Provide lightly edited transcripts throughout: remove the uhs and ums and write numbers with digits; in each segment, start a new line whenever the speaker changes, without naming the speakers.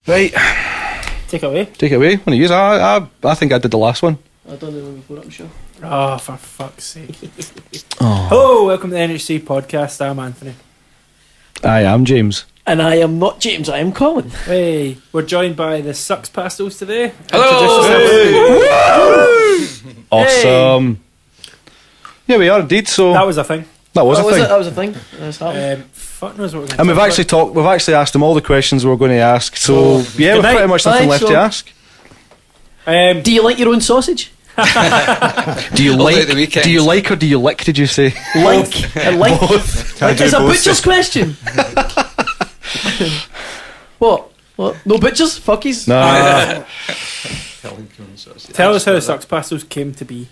Right.
Take it away.
Take it away. One of you. I think I did the last one.
I don't know before, I'm sure.
Oh, for fuck's sake.
Oh.
Hello, welcome to the NHC podcast. I'm Anthony.
I am James.
And I am not James, I am Colin.
Hey, we're joined by the Sux Pastels today.
Hello!
Hey. Awesome. Yeah, we are indeed. So
That was a thing.
that was a thing.
That was a thing. That's happened.
Fuck knows what we're going
And we've actually asked them all the questions we were going to ask. So yeah, we've
night.
pretty much nothing left to ask.
Do you like your own sausage?
Do you
Only
like?
the weekends.
Do you like or do you lick? Did you say?
Like. I like. It's a butcher's question. What? No butchers? Fuckies?
Nah.
Tell us how the Sux Pastels came to be.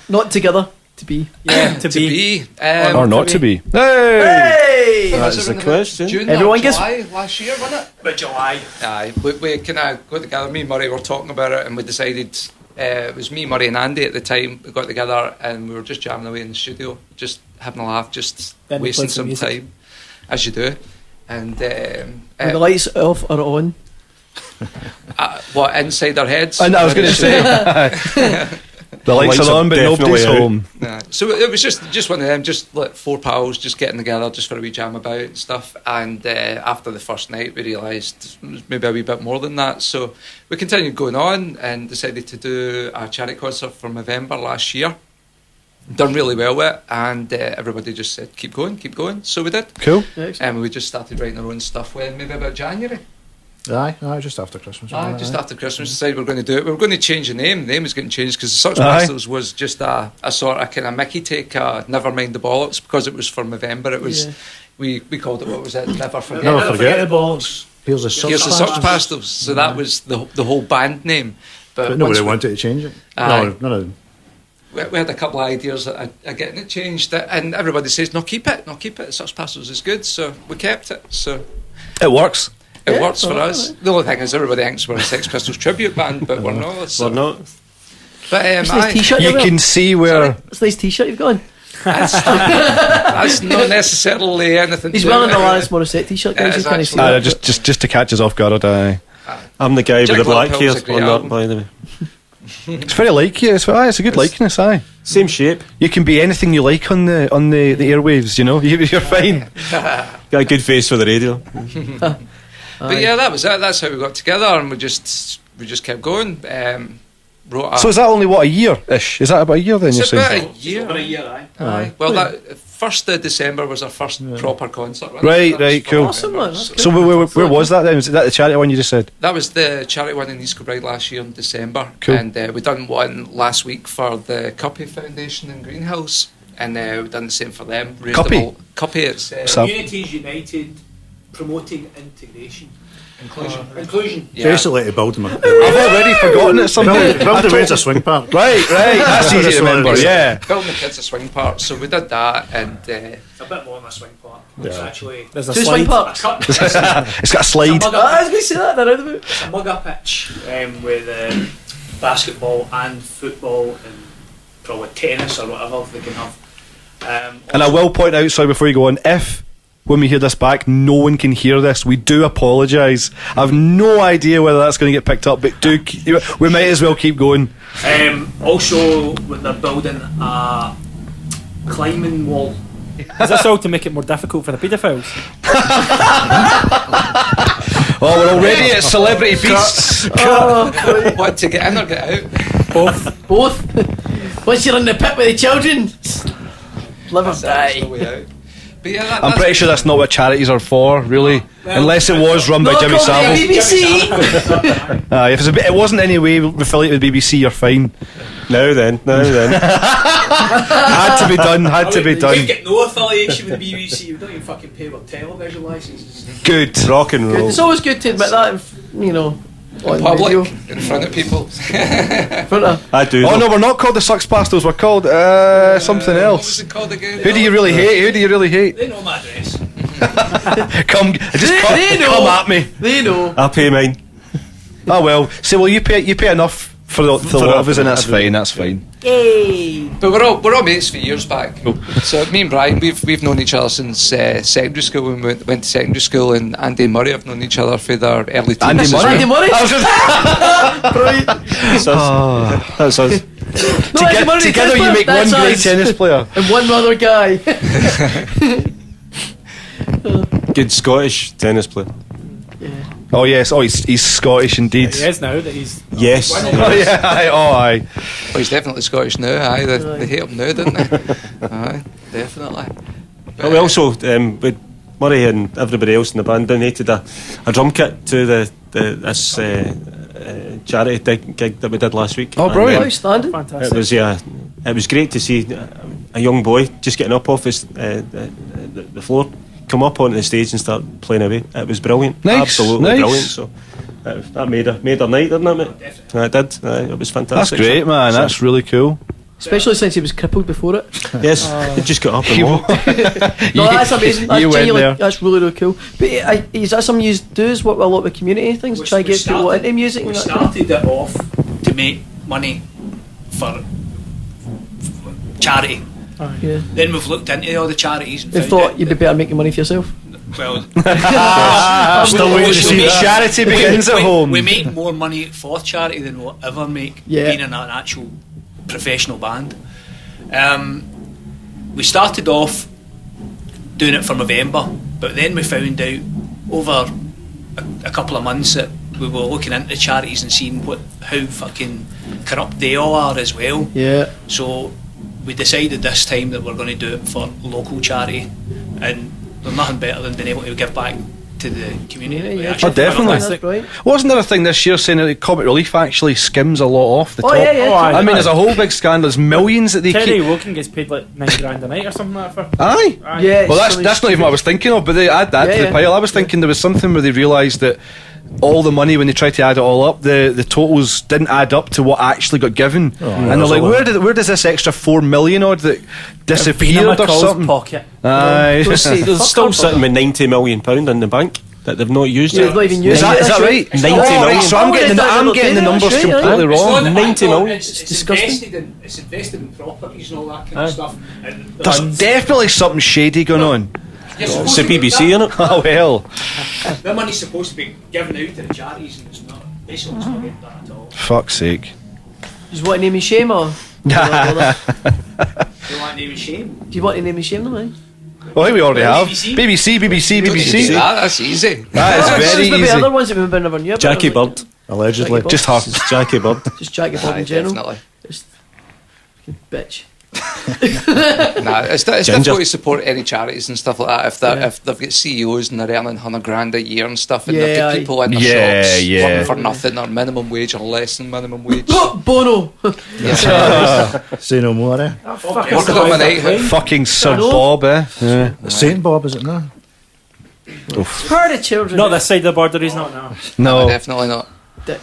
Not together. To be.
Yeah,
To be.
Or not to be. Hey.
Hey!
That's the question.
June
Everyone
or
gets-
July last year, wasn't it?
But July.
Aye. We kind of got together. Me and Murray were talking about it, and we decided it was me, Murray, and Andy at the time. We got together, and we were just jamming away in the studio, just having a laugh, just
Then we
wasting
played some
some
music.
time, as you do. And
Are the lights off or on?
what inside our heads?
And I was going to say. The lights are on, but nobody's
definitely out.
home.
Nah. So it was just one of them, just like four pals, just getting together, just for a wee jam about and stuff. And after the first night, we realised it was maybe a wee bit more than that. So we continued going on and decided to do a charity concert for November last year. Done really well with it, and everybody just said, keep going. So we did.
Cool.
And we just started writing our own stuff when maybe about January.
Aye, just after Christmas.
Just after Christmas, decided we were going to do it. We were going to change the name. The name was getting changed because Sux
Aye.
Pastels was just a sort of kind of Mickey take, never mind the bollocks, because it was for November. It was we called it, what was it? Never forget.
Never forget.
the balls.
Here's the
Here's the Sux Pastels. So that was the whole band name.
But nobody
once
wanted to change it.
Aye.
No.
we had a couple of ideas at getting it changed, and everybody says, no, keep it. Sux Pastels is good, so we kept it. So
It works.
it works for us. The only thing is, everybody thinks we're a Sex Pistols tribute band, but we're not. So.
We're not.
But
It's a nice t-shirt
You
you're wearing.
can see where.
It's a nice t-shirt you've got on.
That's not necessarily anything.
He's
to
wearing
do
the
with
Alanis Morissette t-shirt, guys. You
It's
can't see
actually-
that.
Just to catch us off guard.
I'm the guy with the
Jack
black
Lopez
hair
is a great
on
album.
that, by the way.
It's very like you. It's a good likeness. Aye.
Same shape.
You can be anything you like on the airwaves. You know, you're fine.
Got a good face for the radio.
But yeah, that was it. That's how we got together, and we just kept going. Wrote a,
So is that only what, a year-ish? Is that about a year then? You're
it's about
saying?
a year.
Over a year, aye.
Aye. Well, that 1st of December was our first proper concert. wasn't
Right,
it? That was
right,
for
cool.
Awesome, man. That's good.
So where was that then? Was that the charity one you just said?
That was the charity one in East Kilbride last year in December.
Cool.
And we done one last week for the Cuppy Foundation in Greenhouse, and we've done the same for them.
Cuppy?
Cuppy, it's
So-
Unity's United, promoting integration.
inclusion.
Inclusion.
Yeah.
Basically, to build them.
I've already forgotten it somehow.
Build the way it's a swing park.
Right, that's easy to remember, yeah.
Building the kids a swing park, so we did that, and
It's a bit more than a swing park. It's
Yeah.
actually...
There's a swing parks.
It's got a slide.
I was going to say that. They're out of it.
It's a mugger pitch with basketball and football and probably tennis or whatever they can have.
And I will point out, sorry, before you go on, if when we hear this back, no one can hear this, we do apologise. I've no idea whether that's going to get picked up, but we might as well keep going.
Also, they're building a climbing wall. Is this all to make it more difficult for the paedophiles?
Oh, we're already at Celebrity Beasts.
what, to get in or get out?
Both. Once you're in the pit with the children, live or
That's
die.
the way out. But yeah,
I'm pretty sure that's not what charities are for, really. Unless it was run by
No,
Jimmy
call me
Savile.
BBC.
If it wasn't any way affiliated with BBC, you're fine.
Now then.
Had to be done.
We get no affiliation with the BBC. We don't even fucking pay our television licences.
Good.
Rock and roll.
It's always good to admit that, on
public,
radio.
in front of people.
In front of-
I do.
Oh no, we're not called the Sux Pastels, we're called something
What
else.
was it called again?
Who do you really hate?
They know my address.
Come
They know.
at me.
They know.
I'll pay mine.
Oh well. So you pay enough For the lot of us, and that's fine. That's fine.
Yay!
But we're all mates for years back. So me and Brian, we've known each other since secondary school. When we went to secondary school, and Andy and Murray have known each other for their early teens.
Andy
as
Murray?
well.
Andy Murray?
That's us. That's us.
No, Andy Murray,
Together you
that's
make one
us.
great tennis player.
And one other guy.
Good Scottish tennis player.
Oh yes, he's Scottish indeed.
He is now that he's.
Yes.
Oh yeah, aye.
Oh, he's definitely Scottish now. Aye, they hate him now, don't they? Aye, definitely.
But we also, with Murray and everybody else in the band, donated a drum kit to this charity gig that we did last week.
Oh, brilliant.
Outstanding.
Fantastic.
It was great to see a young boy just getting up off the floor, come up onto the stage and start playing away. It was brilliant.
Nice,
Absolutely
nice.
brilliant. So that made our night, didn't it, mate? It did. It was
That's
fantastic.
great, man. That's really cool.
Especially since he was crippled before it.
Yes, he just got up and walked.
No, that's amazing. That's
You went
genuinely,
there.
that's really, really cool. But is that something you do? Is work with a lot with community things? Try to get people into music?
We
And that kind of-
started it off to make money for charity.
Yeah.
Then we've looked into all the charities and
They
found
thought
out
you'd be better making money for yourself.
well,
Still waiting to see that.
Charity begins at home.
we make more money for charity than we'll ever make
Yeah.
being in an actual professional band. We started off doing it for November, but then we found out over a couple of months that we were looking into charities and seeing how fucking corrupt they all are as well.
Yeah.
So we decided this time that we're going to do it for local charity, and there's nothing better than being able to give back to the community. We actually
Oh, definitely.
That's right.
Wasn't there a thing this year saying that Comic Relief actually skims a lot off the
Oh,
top?
yeah, yeah.
Oh,
I mean, there's a whole big scandal. There's millions that they
Terry
keep.
Woking gets paid like $9,000 a night or something like that for.
Aye.
Aye.
Yeah.
Well,
it's
that's not even what I was thinking of, but they add that
Yeah,
to the
yeah.
pile. I was thinking there was something where they realised that all the money, when they tried to add it all up, the totals didn't add up to what actually got given. And they're like, where does this extra 4 million odd that disappeared or something?
Pocket.
Aye.
Don't say,
They're
fuck
still
off.
sitting with £90 million in the bank that they've not used
Yeah,
yet.
they've not even used
Is
it.
that right?
90
Oh, right,
million.
so I'm getting the numbers
That's right,
completely
aye.
It's
wrong.
not the
90
bank,
million.
It's
disgusting.
it's invested in properties and all that kind of stuff. And
There's definitely something shady going on.
It's the BBC, innit?
Oh well.
That money's supposed to be given out to the charities, and it's not. Basically, it's not getting done at all.
Fuck's sake.
Do you want to name and shame or? Do
You want name and shame?
you want to name and shame them, eh?
Well, I think we already have.
BBC.
BBC.
Don't you do
BBC.
that's easy.
That is very
Maybe
easy.
other ones that we maybe never knew about.
Jackie Bird, allegedly.
Jackie
Just her.
It's Jackie Bird.
Just Jackie Bird
Aye,
in general.
definitely.
Just fucking bitch.
Nah, it's
Ginger.
difficult to support any charities and stuff like that if they've got CEOs and they're earning $100,000 a year and stuff, and they've
Yeah,
got
aye.
people in their
Yeah,
shops
yeah.
working for nothing or minimum wage or less than minimum wage.
Bono!
Say no more, eh?
Working on my night.
Fucking Sir
know.
Bob, eh? Yeah.
Saint Bob, is it now?
Part of children.
Not this side of the border, he's not now.
No.
Definitely not.
Dick.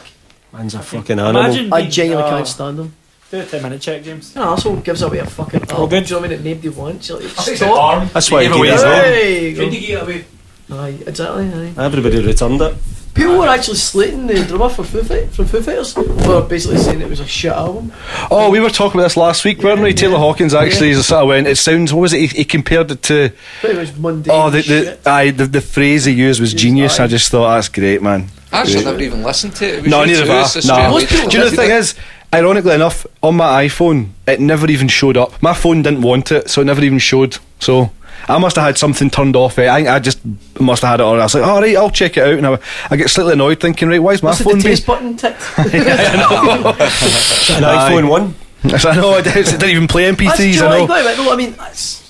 Man's a fucking animal.
Imagine
I
being-
genuinely
oh,
can't stand them.
Do a 10-minute check, James.
An arsehole gives away a fucking
Oh, good.
Do you know what I mean? That nobody wants. You're like, stop.
That's why he
Give away
gave his
his
name.
Hey,
When did you get away?
aye, exactly. Aye.
Everybody returned it.
People were actually slating the drummer for Foo Fighters. They were basically saying it was a shit album.
Oh, we were talking about this last week, weren't we? Taylor Hawkins actually sort of went. It sounds. What was it? He compared it to.
Pretty much mundane.
Oh,
shit.
the phrase he used was
Yes,
genius.
aye.
I just thought that's great, man.
I actually never even listened to it. It was
No,
you
neither
two,
have
it's
I. No.
Most people
Do you know the thing is? Ironically enough, on my iPhone, it never even showed up. My phone didn't want it, so it never even showed. So I must have had something turned off. I think I just must have had it on. I was like, all right, I'll check it out. And I get slightly annoyed, thinking, right, why is my
What's it,
phone
the
being?
taste button ticked?
An iPhone 1.
I know it didn't even play
That's
MP3s.
true,
I know.
no, I mean, that's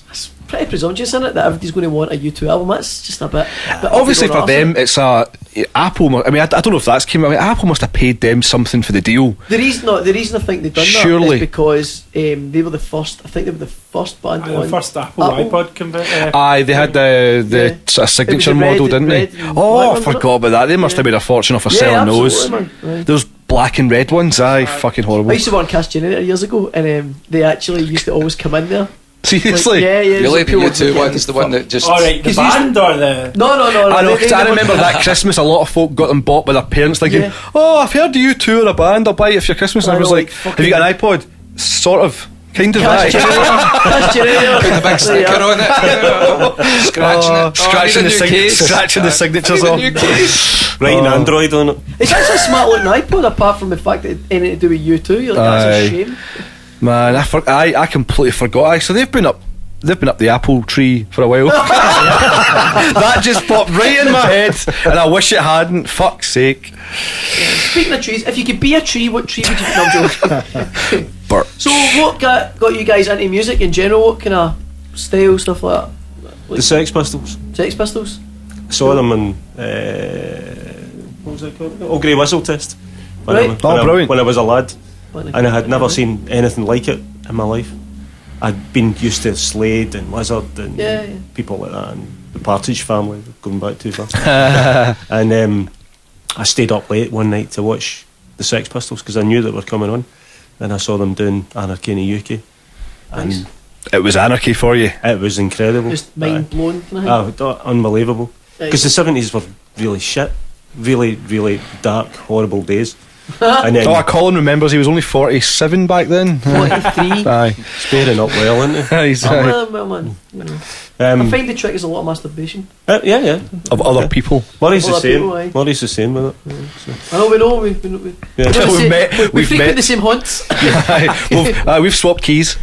pretty presumptuous, isn't it? That everybody's going to want a U2 album. That's just a bit.
Obviously, for them, it's Apple. I mean, I don't know if that's came. I mean, Apple must have paid them something for the deal.
The reason I think they've done
Surely.
that is because they were the first. I think they were the first band.
The
on
first Apple iPod converter.
Aye, they had the
Yeah.
sort of signature
It was the
model,
red-
didn't
red
they?
and
Oh,
black
I
one,
forgot about that. They must have made a fortune off of selling those.
absolutely, man. Aye.
Those black and red ones, aye, fucking horrible.
I used to work on Cast Generator years ago, and they actually used to always come in there
Seriously?
Yeah.
Really, the
people
U2
would
one's the one that just.
Alright, the
'Cause he's-
band or the.
No.
I know,
they
'cause I
never-
remember that Christmas, a lot of folk got them bought by their parents, thinking,
Yeah.
"Oh, I've heard you two are a band. I'll buy it for your Christmas." And I
I
was
know,
like,
like,
"Have you got an iPod?" Sort of, kind of.
Cash
aye.
generator.
Put a big sticker on it, scratching
Oh,
it,
scratching the
case.
scratching the signatures
I
off.
need a new case.
Writing
Oh.
Android on it.
It's actually a smart looking iPod, apart from the fact that it's anything to do with you too. You're like, that's
Aye.
a shame.
Man, I completely forgot. Aye, so they've been up the apple tree for a while. That just popped right in my head, and I wish it hadn't. Fuck's sake.
Speaking of trees, if you could be a tree, what tree would you be? No, I'm joking.
Birch.
So, what got you guys into music in general? What kind of style, stuff like that?
The Sex Pistols.
Sex Pistols?
Saw them in what was it called? Oh, Grey Whistle Test.
Right.
Brilliant.
When I was a lad, and I had never seen anything like it in my life. I'd been used to Slade and Lizard and
Yeah.
people like that, and the Partridge Family, going back too far. And I stayed up late one night to watch the Sex Pistols because I knew they were coming on, and I saw them doing Anarchy in the UK, and
Nice.
It was anarchy for you.
it was incredible.
Just mind blown kind of thing.
Unbelievable.
Right.
Because the 70s were really shit, really dark, horrible days. And then
Oh, Colin remembers he was only 47 back then.
43.
Aye.
sparing up well, isn't
He's,
Well, man. You know.
it?
I find the trick is a lot of masturbation.
Yeah.
of other people.
Murray's the
Other
same.
people, aye.
Murray's the same with it.
I know, we know. We
Yeah.
go to
We've
the
met-
same- we
we've
frequent
met.
the same haunts.
We've swapped keys.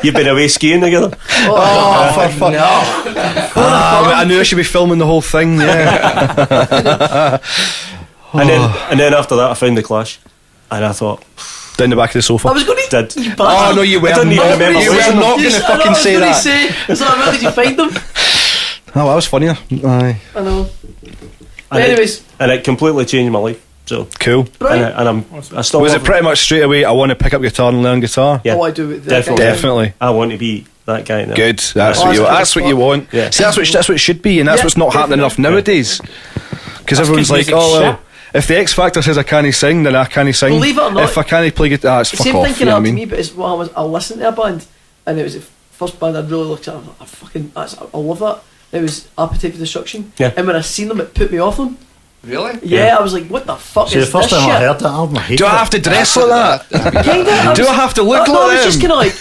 You've been away skiing together.
Oh,
for fuck. I knew I should be filming the whole thing. Yeah.
And then after that, I found the Clash, and I thought,
Down the back of the sofa.
I was going to.
Did.
You
Oh
bastard.
no, you were.
I don't even remember
You were
saying
not
them.
going to
Yes, I know,
fucking say
I
that.
was going to say. So where did you find them?
Oh, that was funnier. Aye.
I know.
And
Anyways,
and it completely changed my life. So,
Cool.
brilliant.
I still
Was
love
it pretty much straight away? I want to pick up guitar and learn guitar.
Yeah.
Oh, I do.
Definitely.
Definitely.
I want to be that guy now.
Good. That's
Oh,
what you.
that's
That's what you want.
Yeah.
See, that's what it should be, and that's
Yeah,
what's not happening enough nowadays. Because everyone's like,
music
oh well.
shit.
If the X Factor says I can't sing, then I can't sing.
Believe it or not,
if I can't play guitar, it's
The
fuck
same
off.
thing
You
can
know what I
happen to
mean?
me, but it's when I listened to a band, and it was the first band I'd really looked at. I was like, I love that. It was Appetite for Destruction.
Yeah.
And when I seen them, it put me off them.
Really?
Yeah, I was like, what the fuck
See, the
is
first
this
time
shit?
I heard that album, I hated
Do I
it.
have to dress like that?
Kinda,
Do I have to look
no, I
like
was just
them?
kind of like,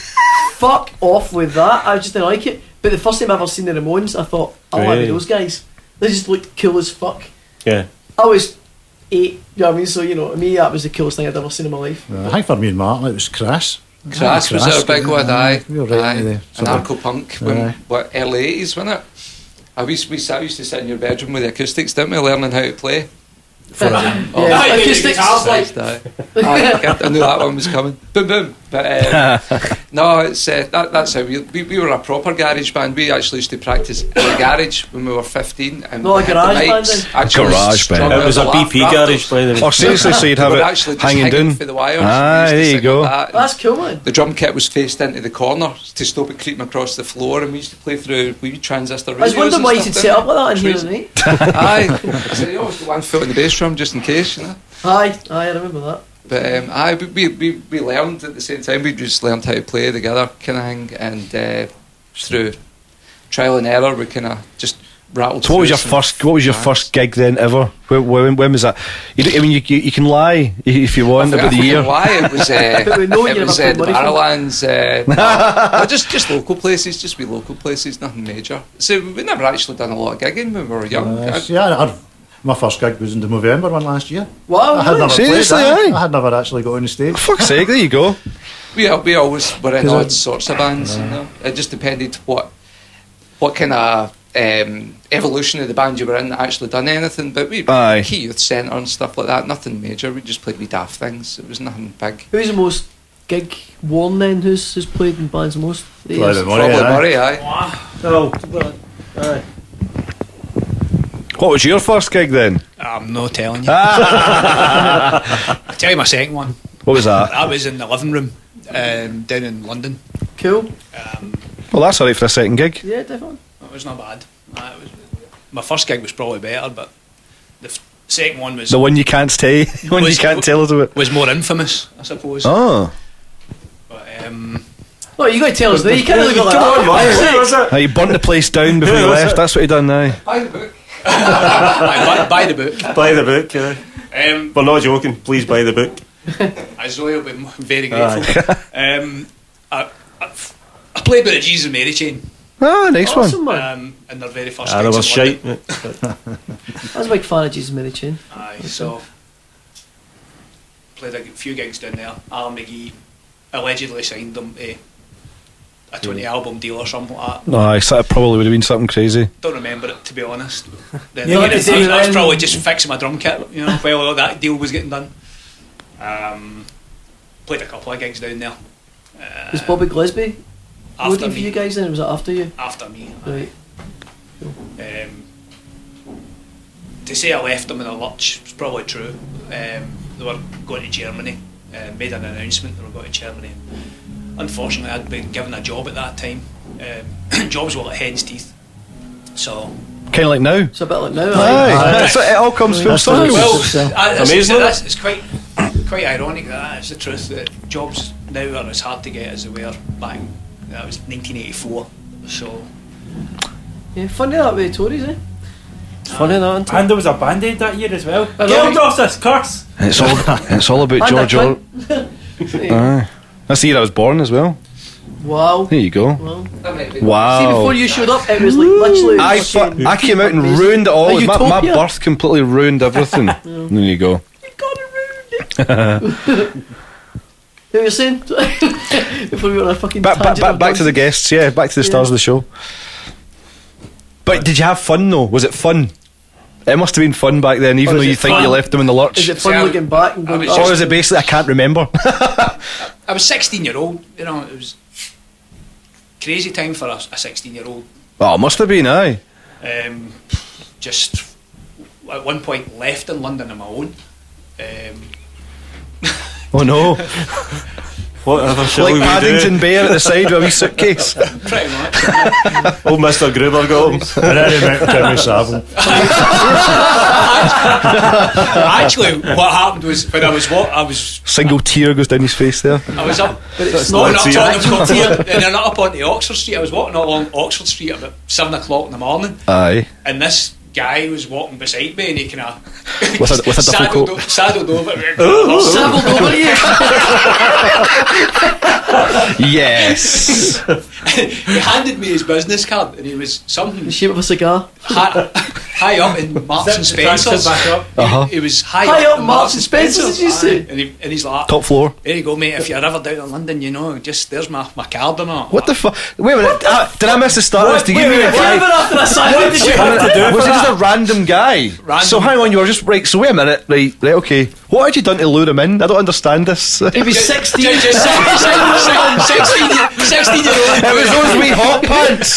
fuck off with that. I just didn't like it. But the first time I ever seen the Ramones, I thought, I'll have
Really?
those guys. They just looked cool as fuck.
Yeah.
I was 8, you know what I mean? So, you know, to me, that was the coolest thing I'd ever seen in my life.
I think for me and Martin, it was Crass.
Crass was a big one, aye.
We were right into the sort of-
Anarcho-punk,
Aye.
what, early 80s, wasn't it? I used to sit in your bedroom with the acoustics, didn't we, learning how to play?
Yeah, acoustics.
Nice, aye. I knew that one was coming. Boom, boom. But no, it's that's how we were a proper garage band. We actually used to practice in a garage when we were 15. And
No, a
had the
garage band
mics
then?
actually
Garage
strung
band.
It was a
out the
BP
laugh
garage, by the way.
Oh, seriously, so you'd have
They were
it
actually just
hanging down.
for the wires.
Aye,
We used to
there you
sing
go.
like that.
That's cool, man.
The drum kit was faced into the corner to stop it creeping across the floor, and we used to play through wee transistor
I was
radios.
wondering why you
and
should
stuff,
set
didn't
up like that in here
Crazy.
tonight.
Aye, so you always got one foot in the bass drum just in case, you know.
Aye, I remember that.
But aye, we learned at the same time. We just learned how to play together, kind of thing, and through trial and error, we kind of just rattled.
So what was
through
your
some
first gig then ever? When was that? I mean, you can lie if you want about the year.
Why it was?
But we know
It
you
was
never
the
put money from
Barrowlands. No, just local places, just be local places, nothing major. So we never actually done a lot of gigging when we were young.
My first gig was in the Movember one last year.
Wow,
I had
really?
never
Seriously,
played that.
aye?
I had never actually got on the stage.
For fuck's sake, there you go.
We always were in
'Cause
odd sorts of bands. You know? It just depended what kind of evolution of the band you were in that actually done anything. But we
Aye.
Key Youth Centre and stuff like that. Nothing major. We just played wee daft things. It was nothing big.
Who's the most gig worn then? Who's played in bands the most?
Private Murray,
Probably
aye.
Murray, aye.
Oh, aye.
What was your first gig then?
I'm not telling you. I'll tell you my second one.
What was that?
I was in the living room down in London.
Cool.
Well, that's alright for a second gig.
Yeah, definitely.
It was not bad. My first gig was probably better, but the second one was
The one you can't stay, when you can't tell us about.
was more infamous, I suppose.
Oh,
But
Oh, you got to tell us that. You can't really go like
Come on, man. Who was it?
He burnt the place down before he
Who was
left.
it?
That's what he done now.
Buy the book. buy the book.
Buy the book, yeah. We're not joking. Please buy the book.
Zoe will be very grateful. I played with the Jesus and Mary chain.
Ah, nice
Awesome,
one.
man.
In their very first
That
gigs
was
in
shite.
London.
I was a big fan of Jesus Mary Chain.
Aye, so played a few gigs down there. Alan McGee allegedly signed them to a 20 album deal or something like that.
Nice, that probably would have been something crazy.
Don't remember it, to be honest. Then
Yeah,
again,
like I
I was
say,
probably just fixing my drum kit, you know, while all that deal was getting done. Played a couple of gigs down there.
Was Bobby Gillespie
After
roadie for
me.
you guys then? Or was it after you?
After me.
Right.
To say I left them in a lurch is probably true. They were going to Germany, made an announcement they were going to Germany. Unfortunately, I'd been given a job at that time. Jobs were like hen's teeth. So,
Kind of like now.
It's a bit like now.
Aye. So it all comes full circle.
well,
Amazing,
it's quite ironic that it's the truth that jobs now are as hard to get as they were back. That was 1984. So,
Yeah, funny that with the Tories, eh? Funny that. Isn't it?
And there was a Band-Aid that year as well.
I know.
Get him off this curse!
It's all about
And a
George Orwell.
cunt.
Aye. That's the year I was born as well.
Wow.
There you go.
Wow. See,
Wow.
before you showed up, it was like literally.
I came out and ruined it all.
A
My
utopia.
birth completely ruined everything. There you go.
You got it ruined. What were you saying? Before we were on a fucking
Back to the guests, yeah, back to the stars of the show. But did you have fun though? Was it fun? It must have been fun back then, even
Or
though
is
you
it
think
fun?
you left them in the lurch.
Is it fun
See,
looking back and going,
was
oh,
Or is it basically I can't remember?
I was 16-year-old. You know, it was crazy time for a 16-year-old.
Oh, it must have been, aye.
Just at one point left in London on my own.
Oh no.
Whatever shall
Like
we
Paddington
do?
Bear at the side with a wee suitcase.
Pretty much.
Old Mr. Gruber got him.
And then he met Jimmy Savile.
Actually, what happened was when I was
Single tear goes down his face there.
I was up,
it's
going
not
up
tea.
Tottenham's Court Pier, and then up onto Oxford Street. I was walking along Oxford Street about 7 o'clock in the morning,
Aye.
and this guy was walking beside me, and he kind of
With a different
saddled over.
Savilled over you.
Yes.
He handed me his business card, and he was something
The shape of a cigar.
high up in Marks and
Zip the transcript
Spencer's.
back up.
Uh-huh.
He was high
Up
in
Marks and Spencer's, did you say?
And he's like,
Top floor.
there you go, mate. If you're ever down in London, you know, just there's my card and all.
What the fuck? Wait a minute. Did I miss the start of this? Did you mean a
What
guy?
even after a silent did you have to do?
Was he just a random guy?
Random.
So hang on, you were just right. So wait a minute, right, okay. What had you done to lure him in? I don't understand this.
He was 16.
Just 16-year-old.
It was those wee hot pants.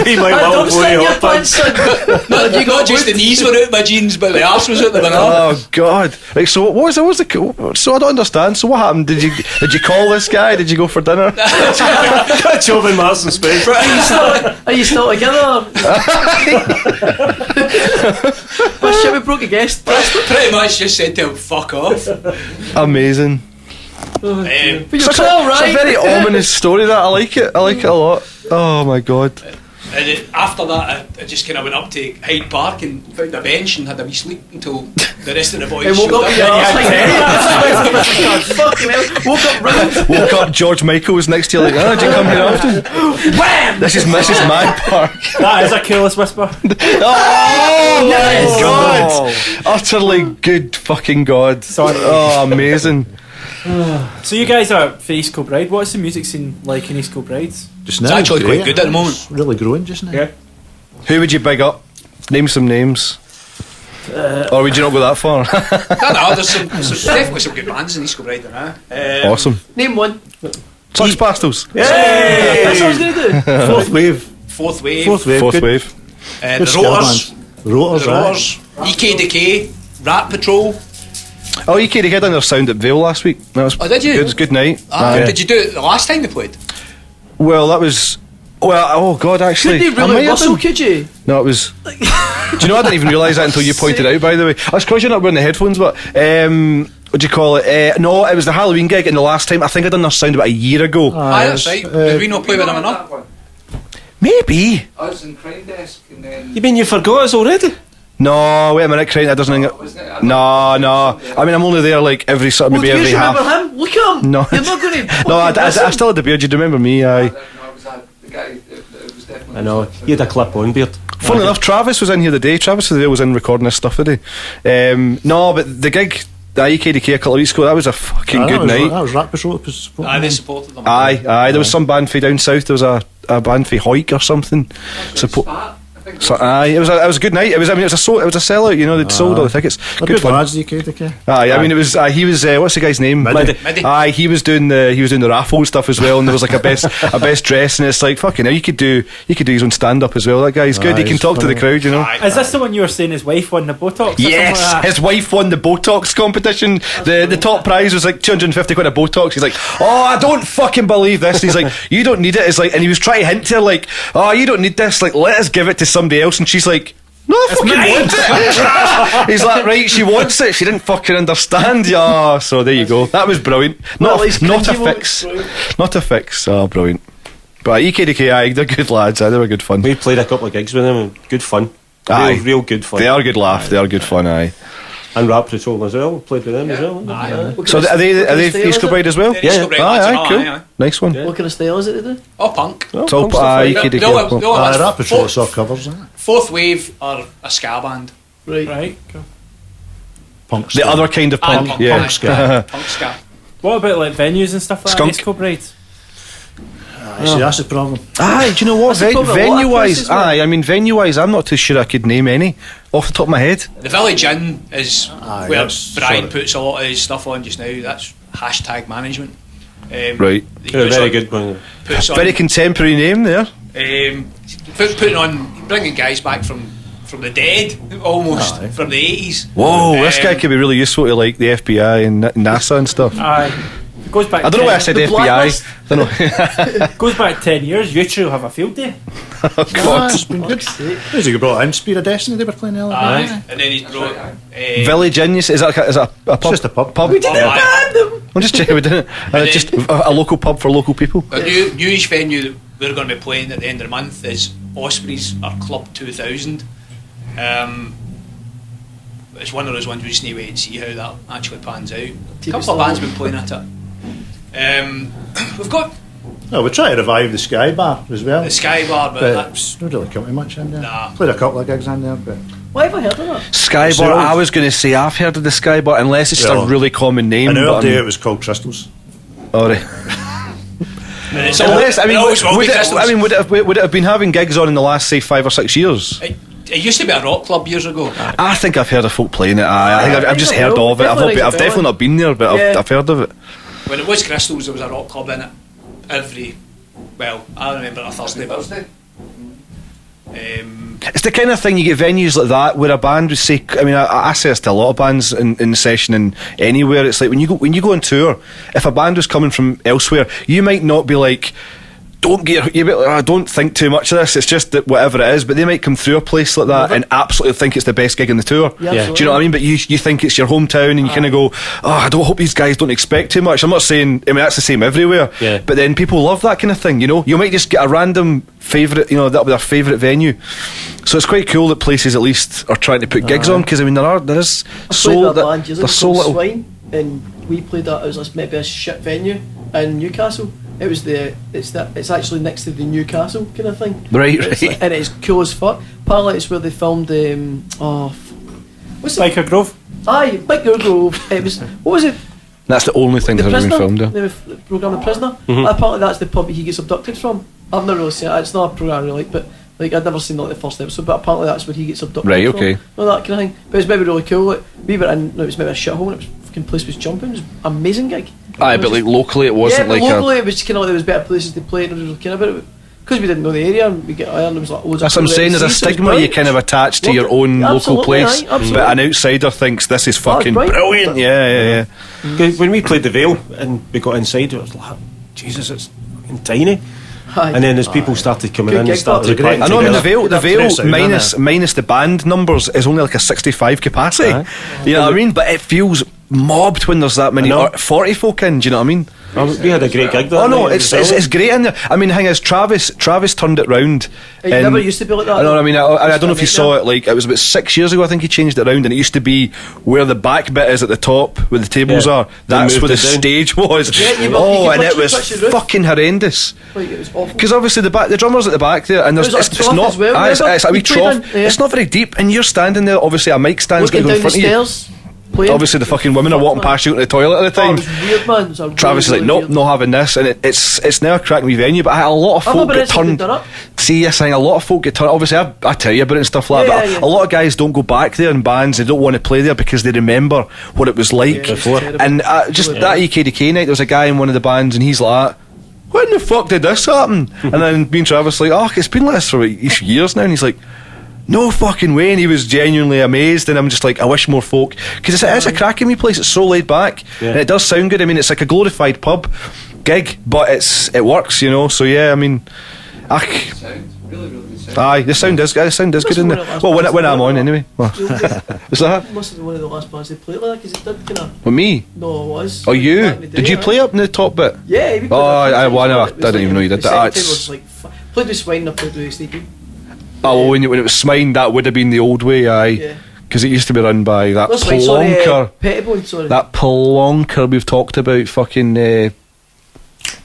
He might
I
well
don't
blow
stand
you
your
up.
pants, son.
Not just the knees were out my jeans, but the arse was out the banana.
Oh God! Right, so what was the? So I don't understand. So what happened? Did you call this guy? Did you go for dinner?
Got a job in Marks and Spencer.
Are you still together? Well, shit, we broke a guest.
Pretty much just said to him, fuck off.
Amazing.
Um,
But you're
Such
all
it's a
right.
very ominous story. That I like it. I like it a lot. Oh my God.
and after that, I just kind of went up to Hyde Park and found a bench and had a wee sleep until the rest of the boys
He woke
showed
up
up.
with fucking hell. Woke up round.
Woke up. George Michael was next to you. Like, did you come here often?
Wham!
This is my park.
That is a careless whisper.
Oh
Yes.
my God! Utterly good fucking God.
Sorry.
Oh, amazing.
So you guys are for East Kilbride. What's the music scene like in East Kilbride?
Just now,
It's actually
great.
quite good at the moment.
It's really growing just now.
Yeah.
Who would you big up? Name some names. Or would you not go that far?
No, there's definitely some good bands in East Kilbride now.
Awesome.
Name one.
Sux Pastels.
That's what I was going to do.
Fourth wave.
Fourth Wave,
Fourth wave.
Fourth
good,
wave.
the
good ska
Rotors,
band. Rotors,
the
aye.
Rotors, EK Decay, Rat Patrol.
Oh, you carried had on their sound at Vale last week. That was
Oh, did you?
Good, it was a good night.
Did you do it the last time they played?
Well, that was. Well, oh God, actually.
Could they
I
really
might have
whistle,
done-
could you?
No, it was. Do you know, I didn't even realise that until you pointed it out, by the way. That's because you're not wearing the headphones, but what do you call it? No, it was the Halloween gig, and the last time I think I done their sound about a year ago.
Aye, that's right. Did we not play with them enough?
Maybe.
Us in Crime Desk, and then.
You mean you forgot us already?
No, wait a minute, Crane. That doesn't. No. I mean, I'm only there like every sort of maybe every half.
Remember him? Look at him.
No.
You're not going to.
No, I still had the beard. You'd remember me. Aye.
No, it was the guy. It was definitely.
I know. He had a clip-on beard.
Funnily enough, Travis was in here today. Travis was in recording this stuff today. No, but the gig, the IKDK a couple of weeks ago, that was a fucking good night.
That was Rat Patrol.
Aye, they supported them.
Aye. There was some band for down south. There was a band for Hoik or something. So, aye, it was a good night. It was a sellout. You know, they'd sold all the tickets. Good fun.
Lads, the IKDK.
Aye, I mean, it was. He was. What's the guy's name?
Middy.
Aye, he was doing the raffle stuff as well, and there was like a best dress, and it's like fucking hell. You could do his own stand up as well. That guy's good. He can talk to the crowd, you know.
Is this the one you were saying his wife won the Botox?
Yes, his wife won the Botox competition. The top prize was like 250 quid of Botox. He's like, oh, I don't fucking believe this. And he's like, you don't need it. It's like, and he was trying to hint to her like, oh, you don't need this. Like, let us give it to somebody else. And she's like, no, I fucking want it. He's like, right, she wants it. She didn't fucking understand. Yeah, so there you go. That was brilliant. Not a fix. Oh, brilliant. But EKDK, aye, they're good lads. Aye, they were good fun.
We played a couple of gigs with them, and good fun.
Aye,
real good fun.
They are good laugh. They are good fun. Aye.
And Rat Patrol as well. Played with them as well.
Aye.
So are they East Kilbride as well?
Yeah, East Kilbride lads and all,
cool.
aye.
Nice one.
What kind of style is it they do?
Oh, punk.
It's all EKDK.
Rat Patrol saw covers.
Fourth Wave are a ska band.
Right. Cool.
Punk.
The other kind of punk.
Punk,
Yeah.
Punk ska.
Punk ska.
What about like venues and stuff like
Skunk.
that? East Kilbride?
See, that's the problem.
Aye, do you know what?
That's the problem, a lot of
Venue wise,
places, man.
I mean venue wise, I'm not too sure I could name any off the top of my head.
The Village Inn is
Aye,
where
that's
Brian
sort of-
puts a lot of his stuff on just now. That's hashtag management.
Right.
He
Yeah,
puts
very
on-
good one.
Puts on,
Very contemporary name there.
putting on, bringing guys back from the dead, almost
Aye.
from the 80s.
Whoa, this guy
Um,
could be really useful to like the FBI and NASA and stuff.
Aye. It goes back.
I don't know why I said
The
FBI.
Blacklist.
I don't know.
Goes back 10 years. You two will have a field day.
Oh, God.
It's been good. Who's he brought in? Spear of Destiny, they were playing the other
Aye.
night.
And then he's brought
Village Inn, is that a pub?
just a pub.
Pub.
We didn't ban them.
I'm just checking we didn't. Just a local pub for local people.
a newish venue that we're going to be playing at the end of the month is Ospreys, our Club 2000. It's one of those ones we just need to wait and see how that actually pans out. A couple of bands have been playing at it. We've got
No, we try to revive the Sky Bar as well.
the Sky Bar, but
But
that's
it's not really come to much in there.
Nah.
Played a couple of gigs in there, but
Why have I heard of that?
Skybar.
So-
I was going to say I've heard of the Skybar, unless it's just a
Well,
really common name.
in our
but
day it was called Crystals.
alright.
and it's
Unless, I mean,
always will be Crystals.
would it have been having gigs on in the last say 5 or 6 years?
It used to be a rock club years ago.
I think I've heard of folk playing it. I think I've just heard of it.
Definitely
I've definitely not been there, but
Yeah.
I've heard of it.
When it was Crystals, there was a rock club in it. I remember a Thursday.
It's the kind of thing you get venues like that where a band would say. I mean, I say this to a lot of bands in session and anywhere. It's like when you go on tour, if a band was coming from elsewhere, you might not be like, don't think too much of this. It's just that whatever it is, but they might come through a place like that and absolutely think it's the best gig in the tour.
Yeah,
Do you know what I mean? But you think it's your hometown, and you kind of go, oh, I don't hope these guys don't expect too much. I'm not saying. I mean, that's the same everywhere.
Yeah.
But then people love that kind of thing. You know, you might just get a random favourite. You know, that'll be their favourite venue. So it's quite cool that places at least are trying to put gigs on, because I mean there is
I
so
played that
that
band years ago
there's so
called
little.
Swine, and we played that. It was maybe a shit venue in Newcastle. It was it's actually next to the Newcastle kind of thing.
Right,
It's
right.
and it's cool as fuck. Apparently it's where they filmed what's it?
Biker Grove.
Aye, Biker Grove. It was, what was it?
That's the only thing
The
that's ever been
Prisoner.
filmed. Yeah.
The program The Prisoner. Apparently that's the pub he gets abducted from. I've never really seen it. It's not a program I really like, but like I'd never seen like the first episode. But apparently that's where he gets abducted.
Right,
from.
okay.
All that kind of thing. But it's maybe really cool. Like, we were in. No, it was maybe a shithole. And it was fucking place was jumping. It was an amazing gig.
Aye,
It was
but like
just-
locally, it wasn't
yeah,
like
but locally it was kind of like there was better places to play, and we were kind of about because we didn't know the area, and we get iron. There was like loads
That's
of
what I'm saying. There's a
so it was
stigma you
brilliant.
kind of attach to
Loved
your
it.
own local
Absolutely,
place,
aye, absolutely.
but an outsider thinks this is fucking
right.
brilliant. Yeah.
'Cause when we played the Vale and we got inside, it was like, Jesus, it's fucking tiny.
Aye.
And then as people started coming
Good
in
gig,
and started
that.
playing
I know. I mean, the
together.
Vale
That's nice,
minus the band numbers is only like a 65 capacity. You know what I mean? But it feels mobbed when there's that many
I know.
40 folk in. Do you know what I mean?
We had a great gig there.
Oh no, it's great in there. I mean, the thing is, Travis turned it round.
It never used to be like that.
I know. I mean, I don't know if you
Just
saw it. Like, it was about 6 years ago. I think he changed it around, and it used to be where the back bit is at the top, where the tables
Yeah.
are. That's
moved
where the
it down.
stage was.
Yeah, you
and
could
it was
touch the roof.
fucking horrendous.
Like, it was awful.
Because obviously the drummer's at the back there, and there's
It was like a
it's
trough
not.
as well,
It's
remember?
a wee
You played
trough.
in, yeah.
It's not very deep, and you're standing there. Obviously, a mic stand's
Looking
going to go in
down the
front of you.
stairs, playing.
Obviously, the fucking women are walking past you into the toilet at the
Oh, it
time.
was weird, man. It was a
Travis is
really,
like, nope,
really
not having this, and it's now a cracking wee venue. But a lot of
I've
folk
never
get
actually
turned.
done it.
See, you're saying a lot of folk get turned. Obviously, I tell you about it and stuff like that.
Yeah,
But
yeah.
a lot of guys don't go back there in bands. They don't want to play there because they remember what it was like
Yeah, it was terrible.
And just that EKDK night, there was a guy in one of the bands, and he's like, when the fuck did this happen? And then me and Travis like, oh, it's been like this for years now. And he's like, no fucking way. And he was genuinely amazed, and I'm just like, I wish more folk, because it's a cracking wee place. It's so laid back, and it does sound good. I mean, it's like a glorified pub gig, but it works, you know. So yeah, I mean,
Sound. Really, really good sound.
aye, the sound is good in there. Well, when I'm on anyway. Well, is that
Must have been one of the last bands they played like that, because it did kind of.
well, me?
No, it was.
Oh, you?
Back in the day,
Did you
aye.
play up in the top bit?
Yeah, we played
Oh,
that
I
few
well,
times,
I
but it was
didn't even know you did
the
that.
second time
It's-
was like played with Swine, I played with Sneaky.
Oh, well, when it was Smine, that would have been the old way, aye.
Yeah.
Because it used to be run by that
That's right, sorry,
plonker.
Pettibone, sorry.
That plonker we've talked about, fucking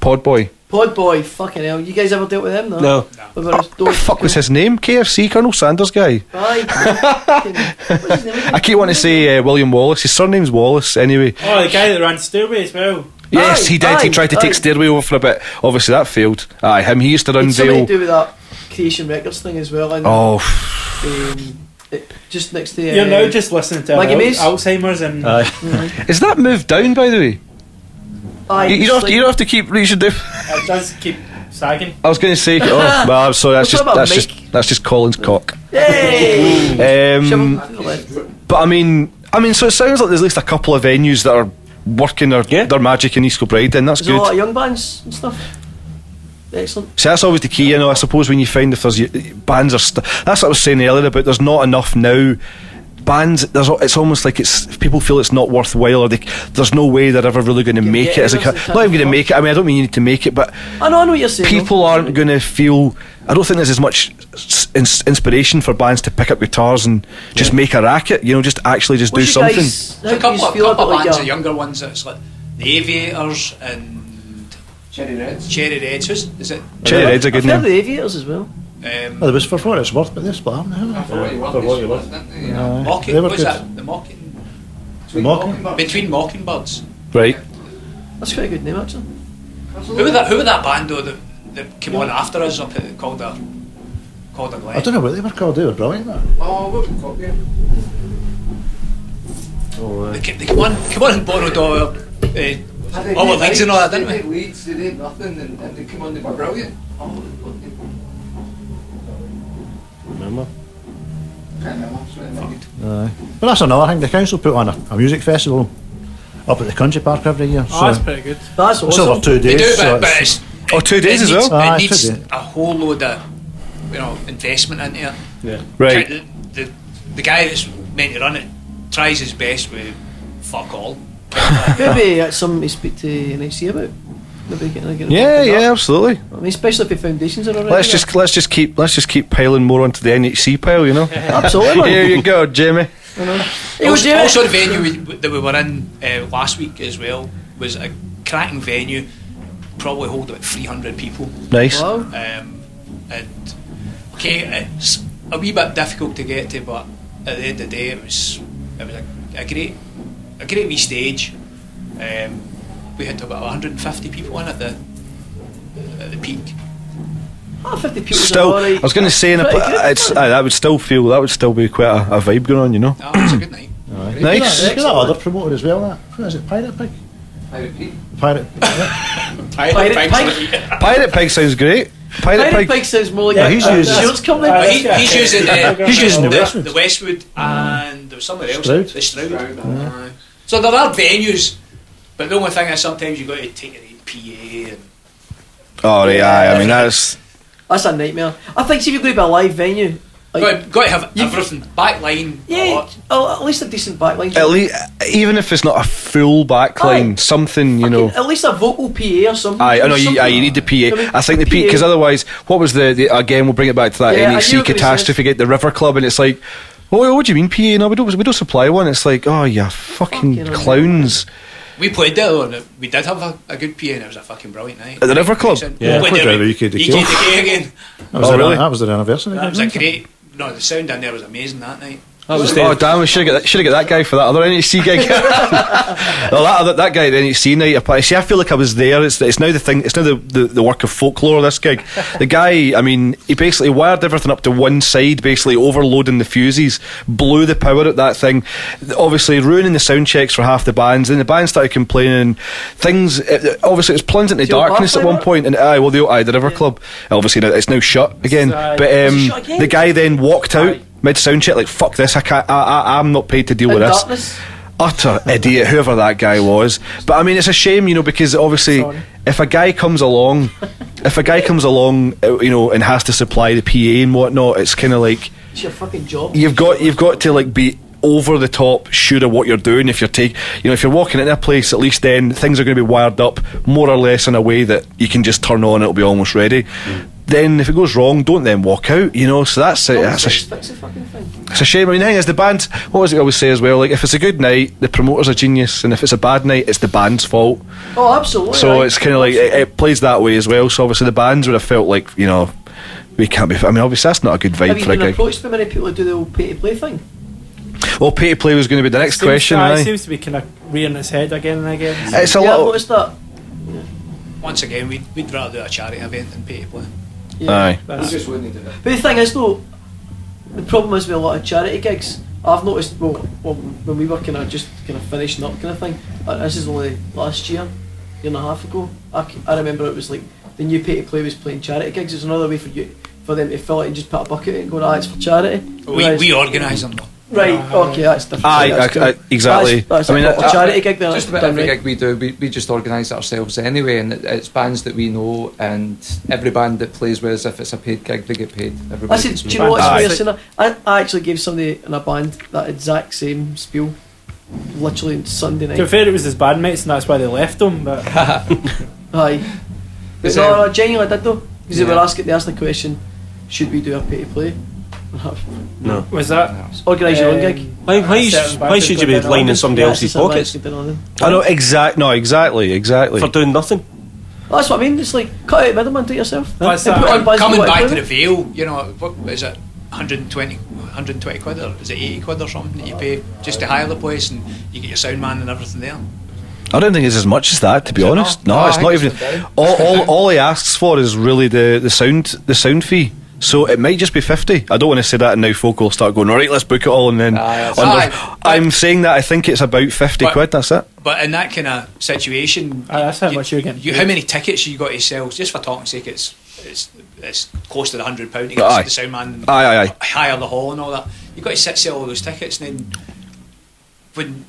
Podboy.
Podboy, fucking hell. You guys ever dealt with him?
No.
What about his
What the fuck was his name? KFC, Colonel Sanders guy.
Aye. What's his name again?
I keep wanting to say William Wallace. His surname's Wallace, anyway.
Oh, the guy that ran Stairway as well.
Yes, he did. He
aye,
tried to
aye.
take Stairway over for a bit. Obviously, that failed. Aye, him. He used to run
It's something to
Vale.
do with that Creation Records thing as well. And,
Oh,
just next to
You're now just listening to
Maggie Mays?
Alzheimer's and
is that moved down, by the way?
Aye,
You don't have to keep. You should do.
it does keep sagging.
I was going to say. Oh, well, I'm sorry. That's
We'll talk about
that's just Colin's cock.
Hey!
Um,
Shovel to the left.
but I mean, so it sounds like there's at least a couple of venues that are working their magic in East Kilbride. Then that's
There's a lot
good.
of young bands and stuff. Excellent.
See, that's always the key, you know. I suppose when you find if there's bands are, that's what I was saying earlier about. There's not enough now. Bands, it's almost like people feel it's not worthwhile, or there's no way they're ever really going to make it.
yeah,
As a,
there's
not even going to make it. I mean, I don't mean you need to make it, but
I know what you're saying.
people aren't going to feel. I don't think there's as much inspiration for bands to pick up guitars and just make a racket. You know, just actually just do
What's you
something.
guys-
There's a
how do you
couple
feel
of
about, like,
bands
your-
of younger ones that's like the Aviators and
Cherry Reds.
Cherry Reds. Is it?
Cherry Red's a good
I've heard
name.
the Aviators as well.
Well, there was For What It's Worth, but they split up now.
For what you want.
For What You
Want.
Want.
Mocking.
They were
What's
good.
that? The Mocking.
The Mocking?
Between Mockingbirds.
Right.
That's quite a good name, actually.
Who were that band though that came on after us up at called a Glen?
I don't know what they were called. They were brilliant. Man.
Oh, what we call it?
They come on and borrowed all our legs and all that, didn't
They
we?
did leads, they did nothing, and they came on, they were brilliant. Oh,
Remember?
can't remember. It's really not good.
Aye. But that's another thing. The council put on a music festival up at the Country Park every year.
Oh, that's pretty good.
That's
it's over
awesome.
2
They
days.
do,
so
but
it's-
it's,
Oh, 2 days as well?
Aye,
It needs
2 days.
a whole load of investment into it.
Yeah.
Right.
The guy that's meant to run it tries his best with fuck all.
Maybe that's something to speak to NHC about. Maybe get
Yeah, absolutely.
I mean, especially if the foundations are already
Let's just keep piling more onto the NHC pile, you know.
Absolutely, man.
Here you go, Jamie.
I know. Hey,
Also,
Jamie.
also the venue that we were in last week as well was a cracking venue, probably hold about 300 people.
Nice.
Wow.
And okay, it's a wee bit difficult to get to, but at the end of the day, it was a great wee stage. We had about 150 people in at the peak.
50 people.
Still, I was going to say, that would still be quite a vibe going on, you know.
Oh, it was a good night.
Nice.
There's that other promoter as well. That what is it? Pirate Pig.
Pirate Pete.
Pirate.
Pirate Pig.
Pirate Pig sounds great. Pirate
Pirate
Pig.
Pig sounds more like
Yeah,
a
he's
a
using-
insurance company.
But he's using
He's using the Westwood.
the Westwood and there was somewhere else.
Stroud.
The Stroud. Aye. So there are venues, but the only thing is sometimes you've got to take your PA and
Oh, yeah. I mean, that's.
That's a nightmare. I think see if you go to a live venue
Got to have everything. Backline.
Yeah, at least a decent backline.
At least, even if it's not a full backline, something, you know.
At least a vocal PA or something.
I know, you need the PA. I think the PA, because otherwise, what was the again, we'll bring it back to that NHC catastrophe, get the River Club, and it's like, what do you mean PA? No, we don't supply one. It's like, oh, you fucking clowns.
We played there though, and we did have a good PA, and it was a fucking brilliant night.
At the River Club?
Yeah,
we
played
played
there
there
with
UKDK again.
That was the anniversary.
That was a great. No, the sound down there was amazing that night.
That was
Oh damn! We should have got that guy for that other NHC gig. that guy at the NHC night. See, I feel like I was there. It's now the thing. It's now the work of folklore. This gig, the guy. I mean, he basically wired everything up to one side, basically overloading the fuses, blew the power at that thing, obviously ruining the sound checks for half the bands. And the band started complaining. Things obviously it was plunged into darkness at one point. And the River Club. Obviously it's now shut again. But the guy then walked out. Mid sound check, like fuck this, I can't. I'm not paid to deal with this.
Darkness.
Utter idiot, whoever that guy was. But I mean, it's a shame, you know, because obviously, if a guy comes along, you know, and has to supply the PA and whatnot, it's kind of like
it's your fucking job.
You've got to like be over the top sure of what you're doing. If you're walking into a place, at least then things are going to be wired up more or less in a way that you can just turn on, it'll be almost ready. Then if it goes wrong, don't then walk out, you know. So that's it.
Fix the fucking thing.
It's a shame. I mean, the thing is, the band, what was it I always say as well, like if it's a good night, the promoter's a genius, and if it's a bad night, it's the band's fault.
Oh, absolutely.
So it's kind of like it plays that way as well. So obviously the bands would have felt like, you know, we can't be. I mean, obviously that's not a good vibe
have you
for a
been
gig.
approached by many people who do the old pay to play thing?
Well, pay to play was going to be the next question.
It seems to be kind of rearing its head again and again.
It's a
I've
little.
noticed that.
Once again, we'd rather do a charity event than pay to play.
Yeah.
Aye.
We just wouldn't do it.
But the thing is though, the problem is with a lot of charity gigs, I've noticed, well when we were kind of finishing up kind of thing, this is only last year and a half ago, I remember it was like the new pay to play was playing charity gigs. It's another way for them to fill it and just put a bucket in and go, it's for charity.
We organise them though.
Right, okay, that's different.
Exactly.
That's
I mean,
a charity gig then.
Just about every gig we do, we just organise it ourselves anyway, and it's bands that we know, and every band that plays with us, if it's a paid gig, they get paid. Everybody gets
do you know what's weird saying that? I actually gave somebody in a band that exact same spiel, literally on Sunday night.
To be fair, it was his bandmates, and that's why they left him. But
Aye. But no, genuinely I did though, because they asked the question, should we do a pay to play?
No.
was that
Organise your own gig.
Why should you be lining somebody else's pockets
I know exactly
for doing nothing?
Well, that's what I mean. It's like cut out middleman, do it yourself.
What's
And
that?
put on bands
Coming
you want
back to
play
the
with.
Vale, you know, what is it, 120 quid, or is it 80 quid or something that you pay just to hire the place, and you get your sound man and everything there?
I don't think it's as much as that, to be
Is it
honest.
not?
No,
No,
it's
I
not
think
even.
it's
All he asks for is really the sound fee. So it might just be 50. I don't want to say that, and now folk will start going, alright, let's book it all, and then I'm saying that I think it's about 50 quid. That's it.
But in that kind of situation,
that's how much you're getting.
how many tickets you got to sell? Just for talking's sake, it's close to the £100 to get the sound man, and hire the hall and all that. You got to sell all those tickets, and then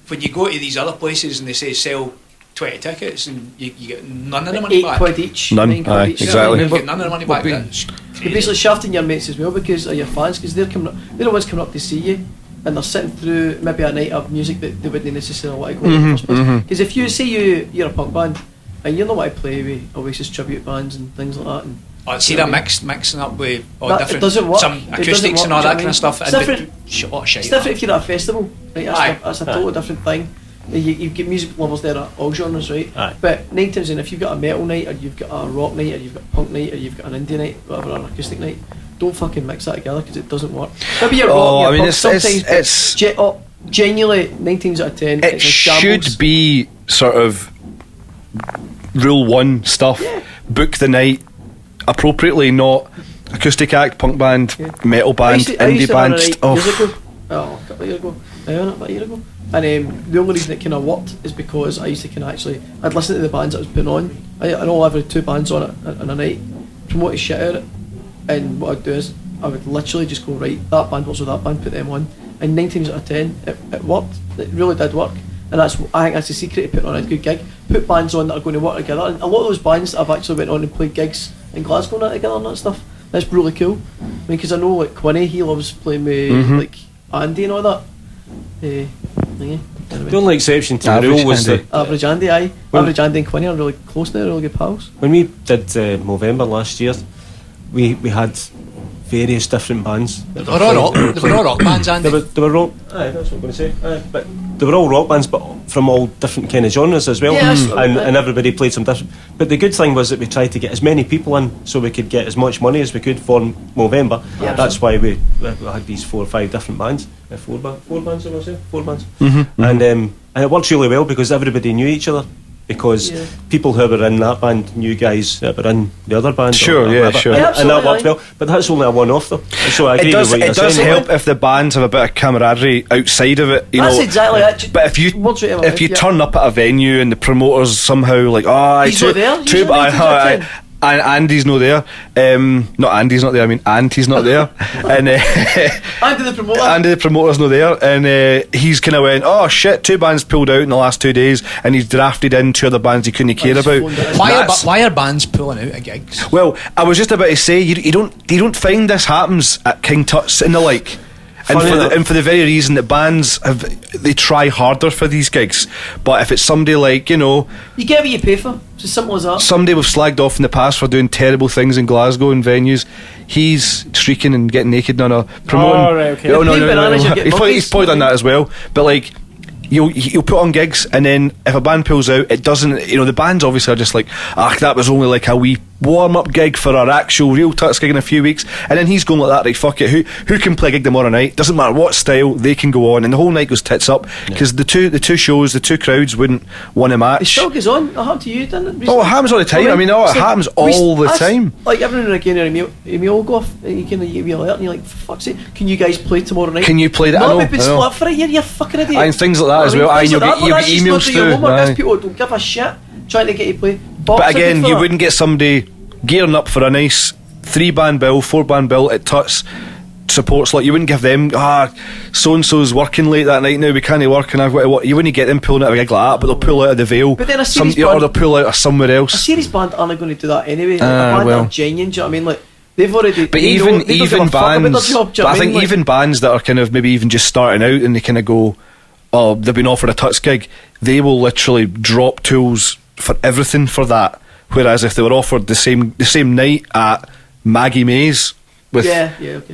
when you go to these other places and they say sell 20 tickets, and you get none of the money back.
£8 each.
None.
£9
Aye,
each.
exactly.
You get none of the money back. That's
You're basically shafting your mates as well because of your fans, because they're the ones coming up to see you, and they're sitting through maybe a night of music that they wouldn't necessarily want to go to in the first place. Because if you say you're a punk band and you know what to play with Oasis tribute bands and things like that, and
see, they're mixing up with all
That- it
different
doesn't work.
some
It doesn't
acoustics
work,
and all
do you know
that kind
what
of stuff.
It's
and
different.
A lot of shit.
it's different if you're at a festival. Right?
Aye.
That's a totally different thing. You get music lovers there at all genres, right?
Aye.
But 9 times in, if you've got a metal night, or you've got a rock night, or you've got a punk night, or you've got an indie night, whatever, an acoustic night, don't fucking mix that together because it doesn't work. Maybe you're rock, you're punk, sometimes, but genuinely 9 times out of 10,
It
it's a shambles.
should be sort of rule one stuff.
Yeah.
Book the night appropriately, not acoustic act, punk band, metal band,
I used
indie
to run
band.
a night years ago. A couple of years ago. About a year ago. And the only reason it kind of worked is because I used to kind of I'd listen to the bands that was putting on. I know every 2 bands on it in a night, promote the shit out of it, and what I'd do is I would literally just go, right, that band works with that band, put them on, and 9 times out of 10 it worked. It really did work, and I think that's the secret to putting on a good gig. Put bands on that are going to work together, and a lot of those bands that have actually went on and played gigs in Glasgow and that together and that stuff. That's really cool. I mean, because I know like Quinny, he loves playing with like Andy and all that. Thingy. Anyway.
The only exception to the rule was that
Average Andy, Average Andy and Quinny are really close now, really good pals.
when we did Movember last year, we had various different bands.
They were all rock bands, Andy.
They were rock. Aye, that's what I'm going to say. Aye, but they were all rock bands, but from all different kind of genres as well.
Yeah,
and everybody played some different. But the good thing was that we tried to get as many people in, so we could get as much money as we could for Movember.
Yeah,
that's why we had these 4 or 5 different bands. Four bands, I want to say. 4 bands. And it worked really well because everybody knew each other. Because people who were in that band knew guys that were in the other band.
Sure,
or
yeah,
whatever.
sure.
And that worked well. But that's only a one-off though. So I agree
It does,
with what you're
it does
saying.
help if the bands have a bit of camaraderie outside of it. You
That's
know,
exactly it.
But if you turn up at a venue and the promoters somehow like,
He's not there,
two,
usually he's not there.
and Andy's not there. Not Andy's not there. I mean, Auntie's not there. And
Andy the promoter.
Andy the promoter's not there, and he's kind of went, oh shit, 2 bands pulled out in the last 2 days, and he's drafted in 2 other bands he couldn't care about.
Why are bands pulling out at gigs?
Well, I was just about to say, you don't find this happens at King Tut's and the like. And for the very reason that bands they try harder for these gigs, but if it's somebody like, you know,
you get what you pay for. It's as simple as that.
Somebody we've slagged off in the past for doing terrible things in Glasgow in venues, he's streaking and getting naked on a promoting.
Oh, right, okay.
No. He's probably done that as well, but like. You'll put on gigs, and then if a band pulls out, it doesn't. You know, the bands obviously are just like, that was only like a wee warm-up gig for our actual real Tuts gig in a few weeks, and then he's going like that. Right, fuck it. Who can play a gig tomorrow night? Doesn't matter what style, they can go on, and the whole night goes tits up because the two shows, the 2 crowds wouldn't want a match.
It still goes on. It happened to you, didn't it? Recently?
Oh, it happens all the time. It happens all the time.
Like every now and again, a meal will go off, and you can get me alert, and you're like, for fuck's sake, can you guys play tomorrow night?
Can you play that?
No, we've been split up for a year. You fucking idiot.
And things like that as well. And you'll get emails through.
There's people who don't give a shit trying to get you play.
But again, you wouldn't get somebody gearing up for a nice 3-band bill, 4-band bill at Tuts supports. Like you wouldn't give them so and so's working late that night. Now we can't work, and I've got to work. You wouldn't get them pulling out of a gig like that, but they'll pull out of the Vale.
But then a series band,
or they'll pull out of somewhere else.
A series band aren't going to do that anyway. Like a band are genuine. Do you know what I mean? Like they've already.
But
they
even
don't give a fuck about their
bands,
job, do you know
but I
what
think
mean?
even bands that are kind of maybe even just starting out and they kind of go, oh, they've been offered a Tuts gig, they will literally drop tools for everything for that. Whereas if they were offered the same night at Maggie Mays with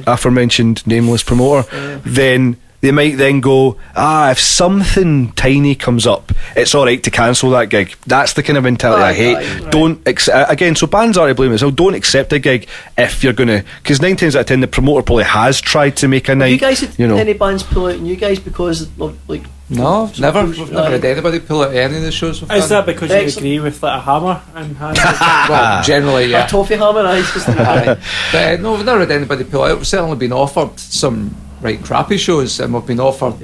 aforementioned nameless promoter, then they might then go, if something tiny comes up, it's alright to cancel that gig. That's the kind of mentality I hate.
Right.
Don't again, so bands are to blame as well. Don't accept a gig if you're gonna, because 9 times out of 10 the promoter probably has tried to make a night.
You guys had any bands pull out on you guys because of like?
No, we've never had anybody pull out any of the shows we've done.
Is that because you agree with like a hammer and
well, generally, yeah.
A toffee hammer,
But no, we've never had anybody pull out. We've certainly been offered some right crappy shows, and we've been offered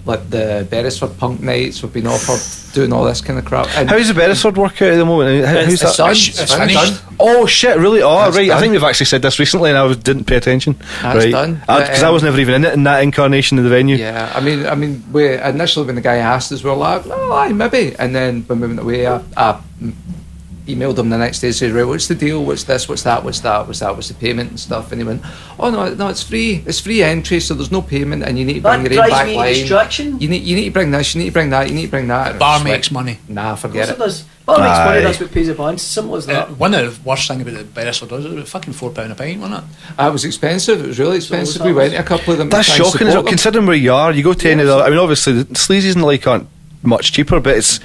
like the Beresford Punk Nights. We've been offered doing all this kind of crap. And
how's the Beresford work out at the moment? How's that?
It's finished.
Oh shit! Really? Oh,
It's
right.
done.
I think we've actually said this recently, and I didn't pay attention.
That's done.
Because I was never even in it in that incarnation of the venue.
Yeah, I mean, we initially when the guy asked us, we were like, "Oh, aye, maybe." And then when we went away, I emailed him the next day and said, right, what's the deal, what's this, what's that, what's the payment and stuff, and he went, oh no, it's free entry, so there's no payment, and you need to bring your own back line, you need to bring this, you need to bring that, you need to bring that.
Bar makes money.
Nah, forget it.
Bar makes money, that's what pays the band. Simple as that.
One of the worst things about the Beresford was it was fucking £4 a pint, wasn't it?
It was expensive, it was really expensive. We went to a couple of them.
That's shocking, isn't it? Considering where you are, you go to any of the, I mean obviously the sleazies and the like aren't much cheaper, but it's,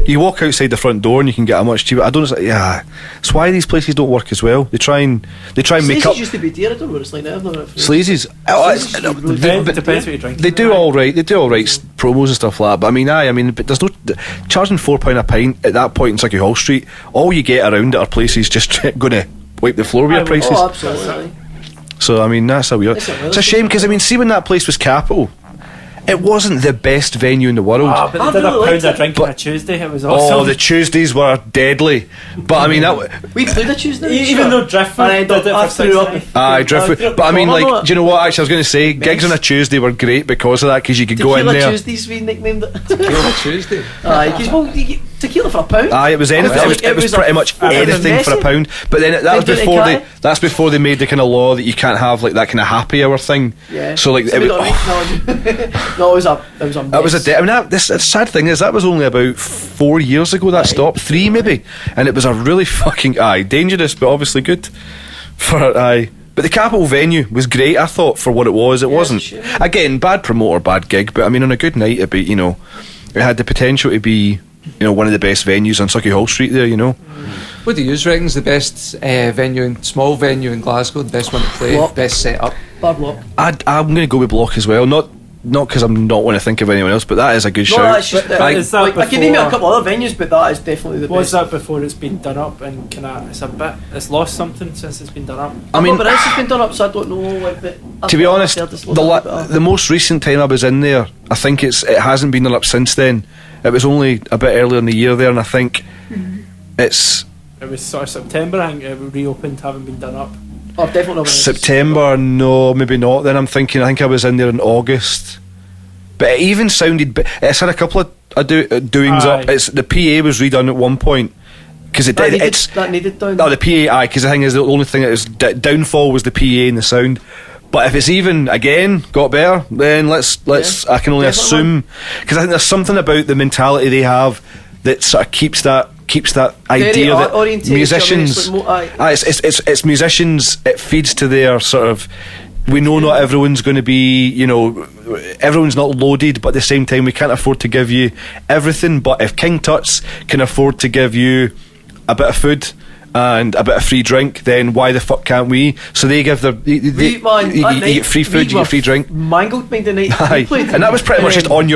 you walk outside the front door and you can get a much cheaper. I don't know. Yeah, it's why these places don't work as well. They try and make up.
Sleazies used to be dear. I don't know what it's like now.
Sleazies.
Depends what you drink.
They do all right. They do all right promos and stuff like that. But I mean, but there's no charging £4 a pint at that point in Sucky Hall Street. All you get around it are places just going to wipe the floor with your prices.
Oh, absolutely.
So I mean, that's a weird. It's a shame because I mean, see when that place was Capital. It wasn't the best venue in the world.
But they did a pound a drink on a Tuesday. It was awesome.
Oh, the Tuesdays were deadly. But I mean,
we played a Tuesday.
Even though Driftwood did it for 6 nights.
Driftwood. But I mean, like, do you know what? Actually, I was going to say gigs on a Tuesday were great because of that. Because you could go in there.
Tuesdays we nicknamed it.
Tequila Tuesday.
tequila for £1.
Aye, it was anything. It was pretty much anything for £1. But then that's before they made the kind of law that you can't have like that kind of happy hour thing.
Yeah.
So like
No, it was a mess.
That was the sad thing is that was only about 4 years ago that stopped, 3 maybe, and it was a really fucking dangerous, but obviously good for But the Capitol venue was great, I thought, for what it was. It wasn't again bad promoter, bad gig, but I mean on a good night it'd be, it had the potential to be, one of the best venues on Sucky Hall Street there,
What do you reckon's the best small venue in Glasgow, the best one to play,
Block.
best setup?
Block.
I'm going to go with Block as well. Not because I'm not want to think of anyone else, but that is a good
No,
shout.
that's just
is that
I can name you a
before-
couple other venues, but that is definitely the
Was
best.
that before it's been done up and it's lost something since it's been done up?
I mean,
but it's been done up, so I don't know.
to be honest, the most recent time I was in there, I think it hasn't been done up since then. It was only a bit earlier in the year there, and I think it
was sort of September. I think it reopened, haven't been done up.
Oh, definitely not.
September. No, maybe not. Then I think I was in there in August, but it even sounded. It's had a couple of doings up. The PA was redone at one point because
That needed done.
No, the PA, because the thing is, the only thing that was downfall was the PA and the sound. But if it's even again got better, then let's. I can only assume, because I think there's something about the mentality they have that sort of keeps that idea that musicians. It's musicians. It feeds to their sort of. We know not everyone's going to be, everyone's not loaded, but at the same time we can't afford to give you everything. But if King Tut's can afford to give you a bit of food and a bit of free drink, then why the fuck can't we? So they give their you get free food, you get free drink.
Mangled me the night.
And that was pretty much just on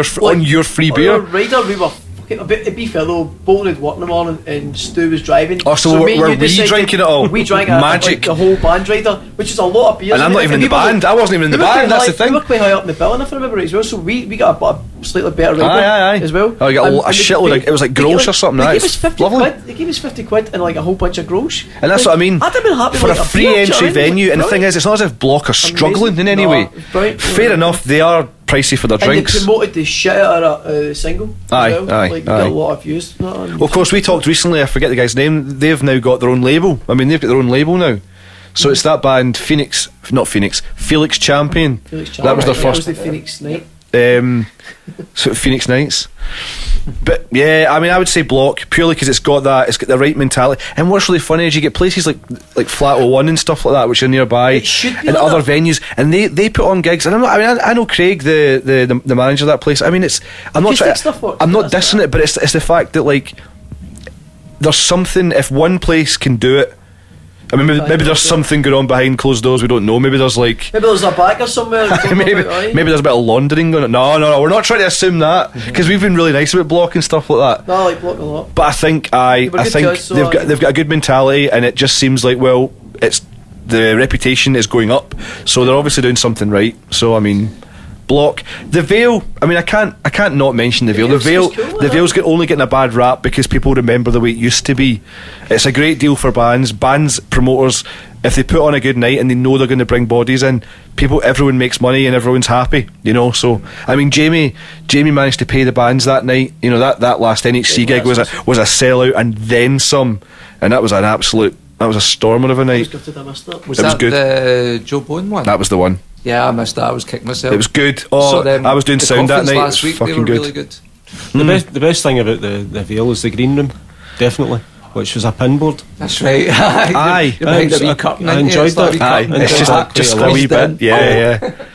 your free beer.
Rider, we were fucking a bit. To be fair though, Bolton had worked in the morning and Stu was driving.
Oh, so
me and
were
you
we
decided-
drinking it all?
We drank
Magic.
the whole band rider, which is a lot of beers.
And I'm not even in the band. I wasn't even in the band. That's the thing.
We were quite high up in the bill, if I remember right as well. So we got a slightly better rider as well.
Oh, you got a shitload. It was like grosh or something.
They gave us 50
lovely.
quid. They gave us 50 quid and like a whole bunch of grosh.
And that's what I mean.
I'd have been happy
for
with
a free
beer,
entry
do you know what I mean?
venue. And the thing is, it's not as if Block are struggling in any way. Fair enough, they are pricey for their drinks.
And they promoted the shit out of a single.
Aye.
Got a lot of views.
Well, of course, we talked recently. I forget the guy's name. They've now got their own label. I mean, they've got their own label now. So it's that band Felix Champion. That was their first.
That was the Phoenix Night.
So Phoenix Nights. But yeah, I mean, I would say Block purely because it's got the right mentality. And what's really funny is you get places like Flat 01 and stuff like that, which are nearby, and
like
other venues, and they put on gigs. And I know Craig, the manager of that place. I mean, I'm not dissing it, but it's the fact that like there's something. If one place can do it. I mean, maybe there's something going on behind closed doors we don't know. Maybe there's like...
Maybe there's a backer somewhere.
maybe there's a bit of laundering going on. No, we're not trying to assume that, because we've been really nice about Block and stuff like that.
No, I like Block a lot.
But I think they've got a good mentality, and it just seems like, well, it's the reputation is going up, so they're obviously doing something right. So I mean, Block, the Vale. I mean, I can't not mention the Vale. The Vale's only getting a bad rap because people remember the way it used to be. It's a great deal for bands, promoters. If they put on a good night and they know they're going to bring bodies in, everyone makes money and everyone's happy. So I mean, Jamie managed to pay the bands that night. That last NHC gig was a sellout and then some, and that was a stormer of a night.
Was that good. The Joe Bone one?
That was the one.
Yeah, I missed that. I was kicking myself.
It was good. I was doing sound that night.
Last week,
fucking
they were
good.
really good.
The best thing about the Vale is the green room, definitely, which was a pinboard.
That's right.
Aye.
I enjoyed that.
Aye. It's just a wee bit. Yeah.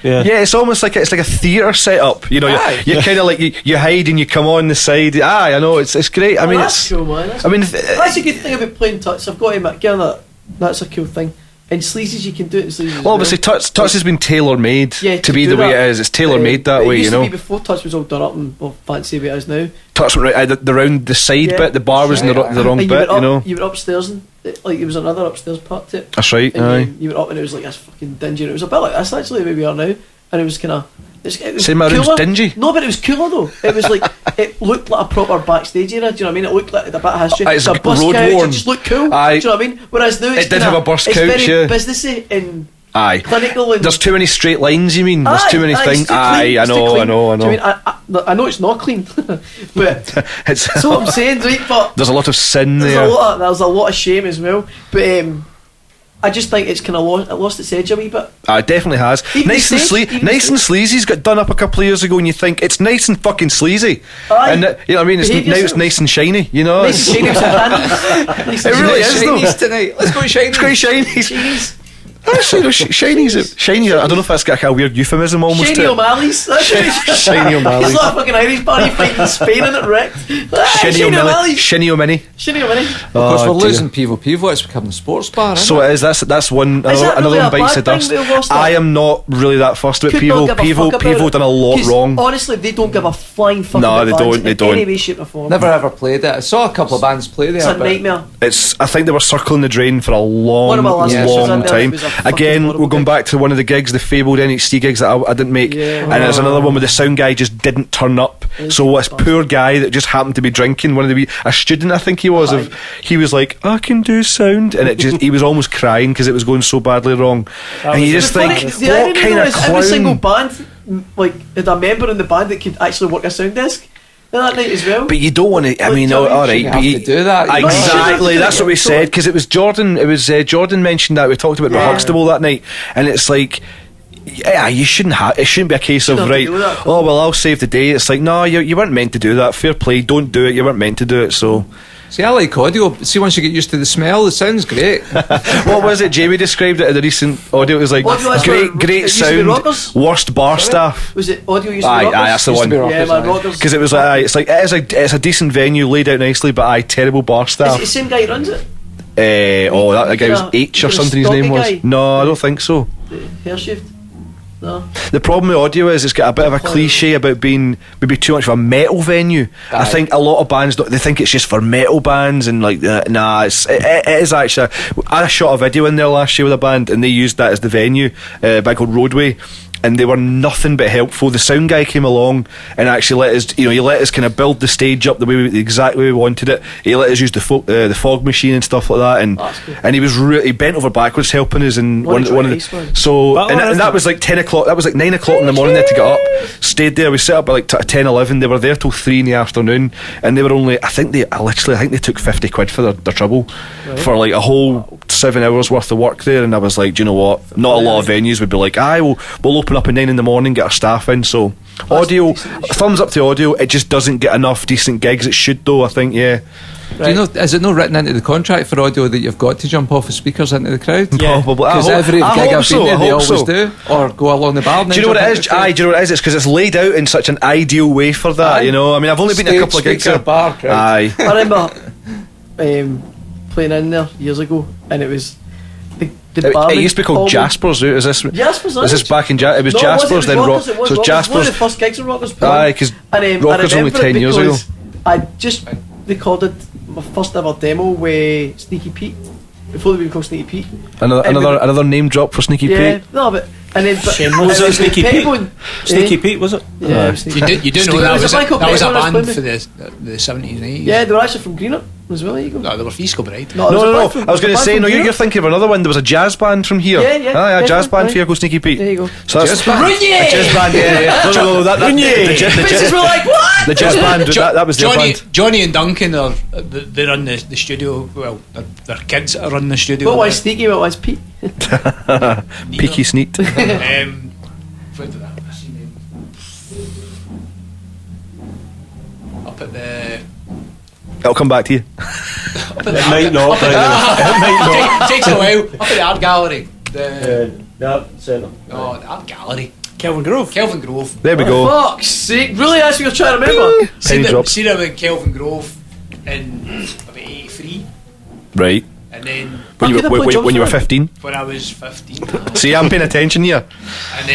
Yeah, it's almost like it's like a theatre setup. You're kind of like you hide and you come on the side. Aye, I know it's great. I mean,
that's cool, man. That's a good thing about playing Tuts. I've got to admit, that's a cool thing. And Sleazy's, you can do it in Sleazy's.
Well, obviously, Tuts has been tailor made to be the way it is. It's tailor made that way,
It used to be before Tuts was all done up and fancy the way it is now.
Tuts went right around the side bit. The bar was in the wrong bit.
You were upstairs and there was another upstairs part to it.
That's right.
And you went up and it was like this fucking dingy. And it was a bit like that's actually where we are now. And it was kind of.
Say my room's dingy.
No, but it was cooler though. It was like it looked like a proper backstage area. Do you know what I mean? It looked like a bit of history.
It's
a bus
road
couch.
worn.
It just looked cool.
Aye.
Do you know what I mean? Whereas now it
did have a bus couch.
It's very businessy and clinical. And
there's too many straight lines. You mean? There's too many things. I know.
Do you mean I know it's not clean, but
It's
that's what I'm saying, right? But
there's a lot of sin
there's
there.
a lot of shame as well. But I just think it's kind of lost its edge a wee bit.
It definitely has.
Even
Nice
the
and
stage, even
nice
the
and sleazy's got done up a couple of years ago, and you think it's nice and fucking sleazy.
Aye.
And you know what I mean? It's,
Behave
now it's
yourself.
nice and shiny. You know,
Nice and shiny with your hand.
it really is though.
Shinies tonight. Let's go shiny.
It's quite shiny.
Shinies.
Shiny. I don't know if that's got a weird euphemism almost.
Shiny
to it.
O'Malley's. That's what it is.
Shiny O'Malley's.
It's not a fucking Irish party fighting Spain and it wrecked.
Shiny O'Malley. Shiny O'Mini.
Shiny O'Malley.
Of course, we're losing Pivo. It's become the sports bar. Isn't
So it is. That's one.
Is that
Another
really
one
a
bites the
bad thing
dust.
they've lost
I
it?
am not really that fussed about
Could
Pivo.
not give a fuck about
Pivo
it.
done a lot
'Cause
wrong.
Honestly, they don't give a flying fuck
No,
about
they
bands
don't, they
in
don't.
any way, shape or form.
Never ever played it. I saw a couple of bands play there.
It's a
but
nightmare.
I think they were circling the drain for a long,
One of my last
gigs
was
long
in there, it
time.
was a fucking
Again,
horrible
we're going
gig.
back to one of the gigs, the fabled NHC gigs that I didn't make,
Yeah.
and there's another one where the sound guy just didn't turn up. So this poor guy that just happened to be drinking, a student I think he was, he was like, I can do sound, and he was almost crying because it was going so badly wrong. And you just think,
The
what
irony
kind
though
of
is every single
clown?
band had a member in the band that could actually work a sound desk that night as well.
But you don't want to. I
Like,
mean,
do you know what I
all
mean?
right,
You
but
have to do that. You
exactly.
know.
That's what we
Totally.
said because it was Jordan. It was Jordan mentioned that we talked about Huxtable that night, and it's like. Yeah, you shouldn't have. It shouldn't be a case of
Shouldn't have
right.
to do that.
Oh well, I'll save the day. It's like no, you weren't meant to do that. Fair play. Don't do it. You weren't meant to do it. So,
See, I like audio. See, once you get used to the smell, it sounds great.
what was it? Jamie described it in the recent audio. It was like
Audio is where
great
it used to be
sound,
Rockers.
worst bar staff.
Was it audio used to
Aye,
be Rockers?
that's the
Used to
one.
be
Yeah,
Rockers,
man,
aye.
Rockers.
Because it was like it's like it's a decent venue laid out nicely, but terrible bar
Is
staff.
it the same guy who runs it?
That guy was H or
the
something. His name was.
stocky guy?
No, I don't think so.
The hair shift? No.
The problem with audio is it's got a bit of a cliche about being maybe too much of a metal venue. I
Aye.
think a lot of bands they think it's just for metal bands and like nah, it is actually. I shot a video in there last year with a band and they used that as the venue, a band called Roadway. And they were nothing but helpful. The sound guy came along and actually let us, he let us kind of build the stage up the exact way we wanted it. He let us use the fog machine and stuff like that, and
That's good.
and he was he bent over backwards helping us. And
What a
one of
nice one.
the so
That one
and
is
that
the-
was like 10 o'clock. That was like 9 o'clock in the morning. They had to get up, stayed there. We set up at like 10, 11. They were there till 3 in the afternoon, and they were only. I think they took 50 quid for their trouble for like a whole 7 hours worth of work there. And I was like, do you know what? Not a lot of venues would be like, we'll open up at 9 in the morning, get our staff in. So audio, thumbs up to audio. It just doesn't get enough decent gigs. It should though. I think
Do you know? Is it not written into the contract for audio that you've got to jump off the speakers into the crowd?
Yeah.
probably.
Because
I
every gig
hope
I've
so,
been there,
I
they
hope
always
so.
do, or go along the bar. And
Do
then
you know what
jump
it is?
into the crowd.
Do you know what it is? It's because it's laid out in such an ideal way for that.
Aye.
You know, I mean, I've only been to a
Stage
couple of gigs.
speaker,
there.
bar crowd.
Aye.
I remember playing in there years ago, and it was the
It
barman
used to be called
always-
Jasper's. Is this?
Jasper's.
Is this back in It was
No,
Jasper's, then
Rockers, it was
so
Rockers.
Jasper's.
One of the first gigs in Rockers.
Aye, 'cause
And,
Rockers
I
only
remember it
10 years ago.
because I just recorded my first ever demo with Sneaky Pete before they were called Sneaky Pete.
Another name drop for Sneaky
Yeah,
Pete.
no, but and then but
Shame. Was
it
it Sneaky Pete?
Pettibone.
Sneaky Pete, was it?
Yeah, it was Sneaky
You do know
It
that
was
was
a band called
that was a
Pettibone
band
was
for the 70s and 80s.
Yeah, they were actually from Greenock as well. There you go.
No, they were Feast Bride.
No, it was a
No.
band from-
I was going to
a band
say,
from
no, you're
Greenock.
thinking of another one. There was a jazz band from here.
Yeah, yeah,
Aye, a jazz
definitely.
band here called Sneaky Pete.
There you go.
So that's
Jazz band.
Runye!
a jazz band. Yeah. No, that
Bitches were like, what?
the jazz band. That was their band.
Johnny and Duncan they run the studio. Well, they're kids that run the studio.
What was Sneaky? What was Pete?
Peaky Sneaked.
Where did that? I seen him up at the.
It'll come back to you.
Up at the
It might not. But it might not.
Takes a while. Up at the art gallery. The
Centre.
the art gallery.
Kelvin Grove.
Kelvin Grove.
There we go.
Fuck's sake! Really, that's what you're trying to remember.
Penny drops.
Seen him in Kelvin Grove in about 83,
Right.
and then
When you
could have played
were when you were
drums for
15.
when I was 15.
See, I'm paying attention here.
And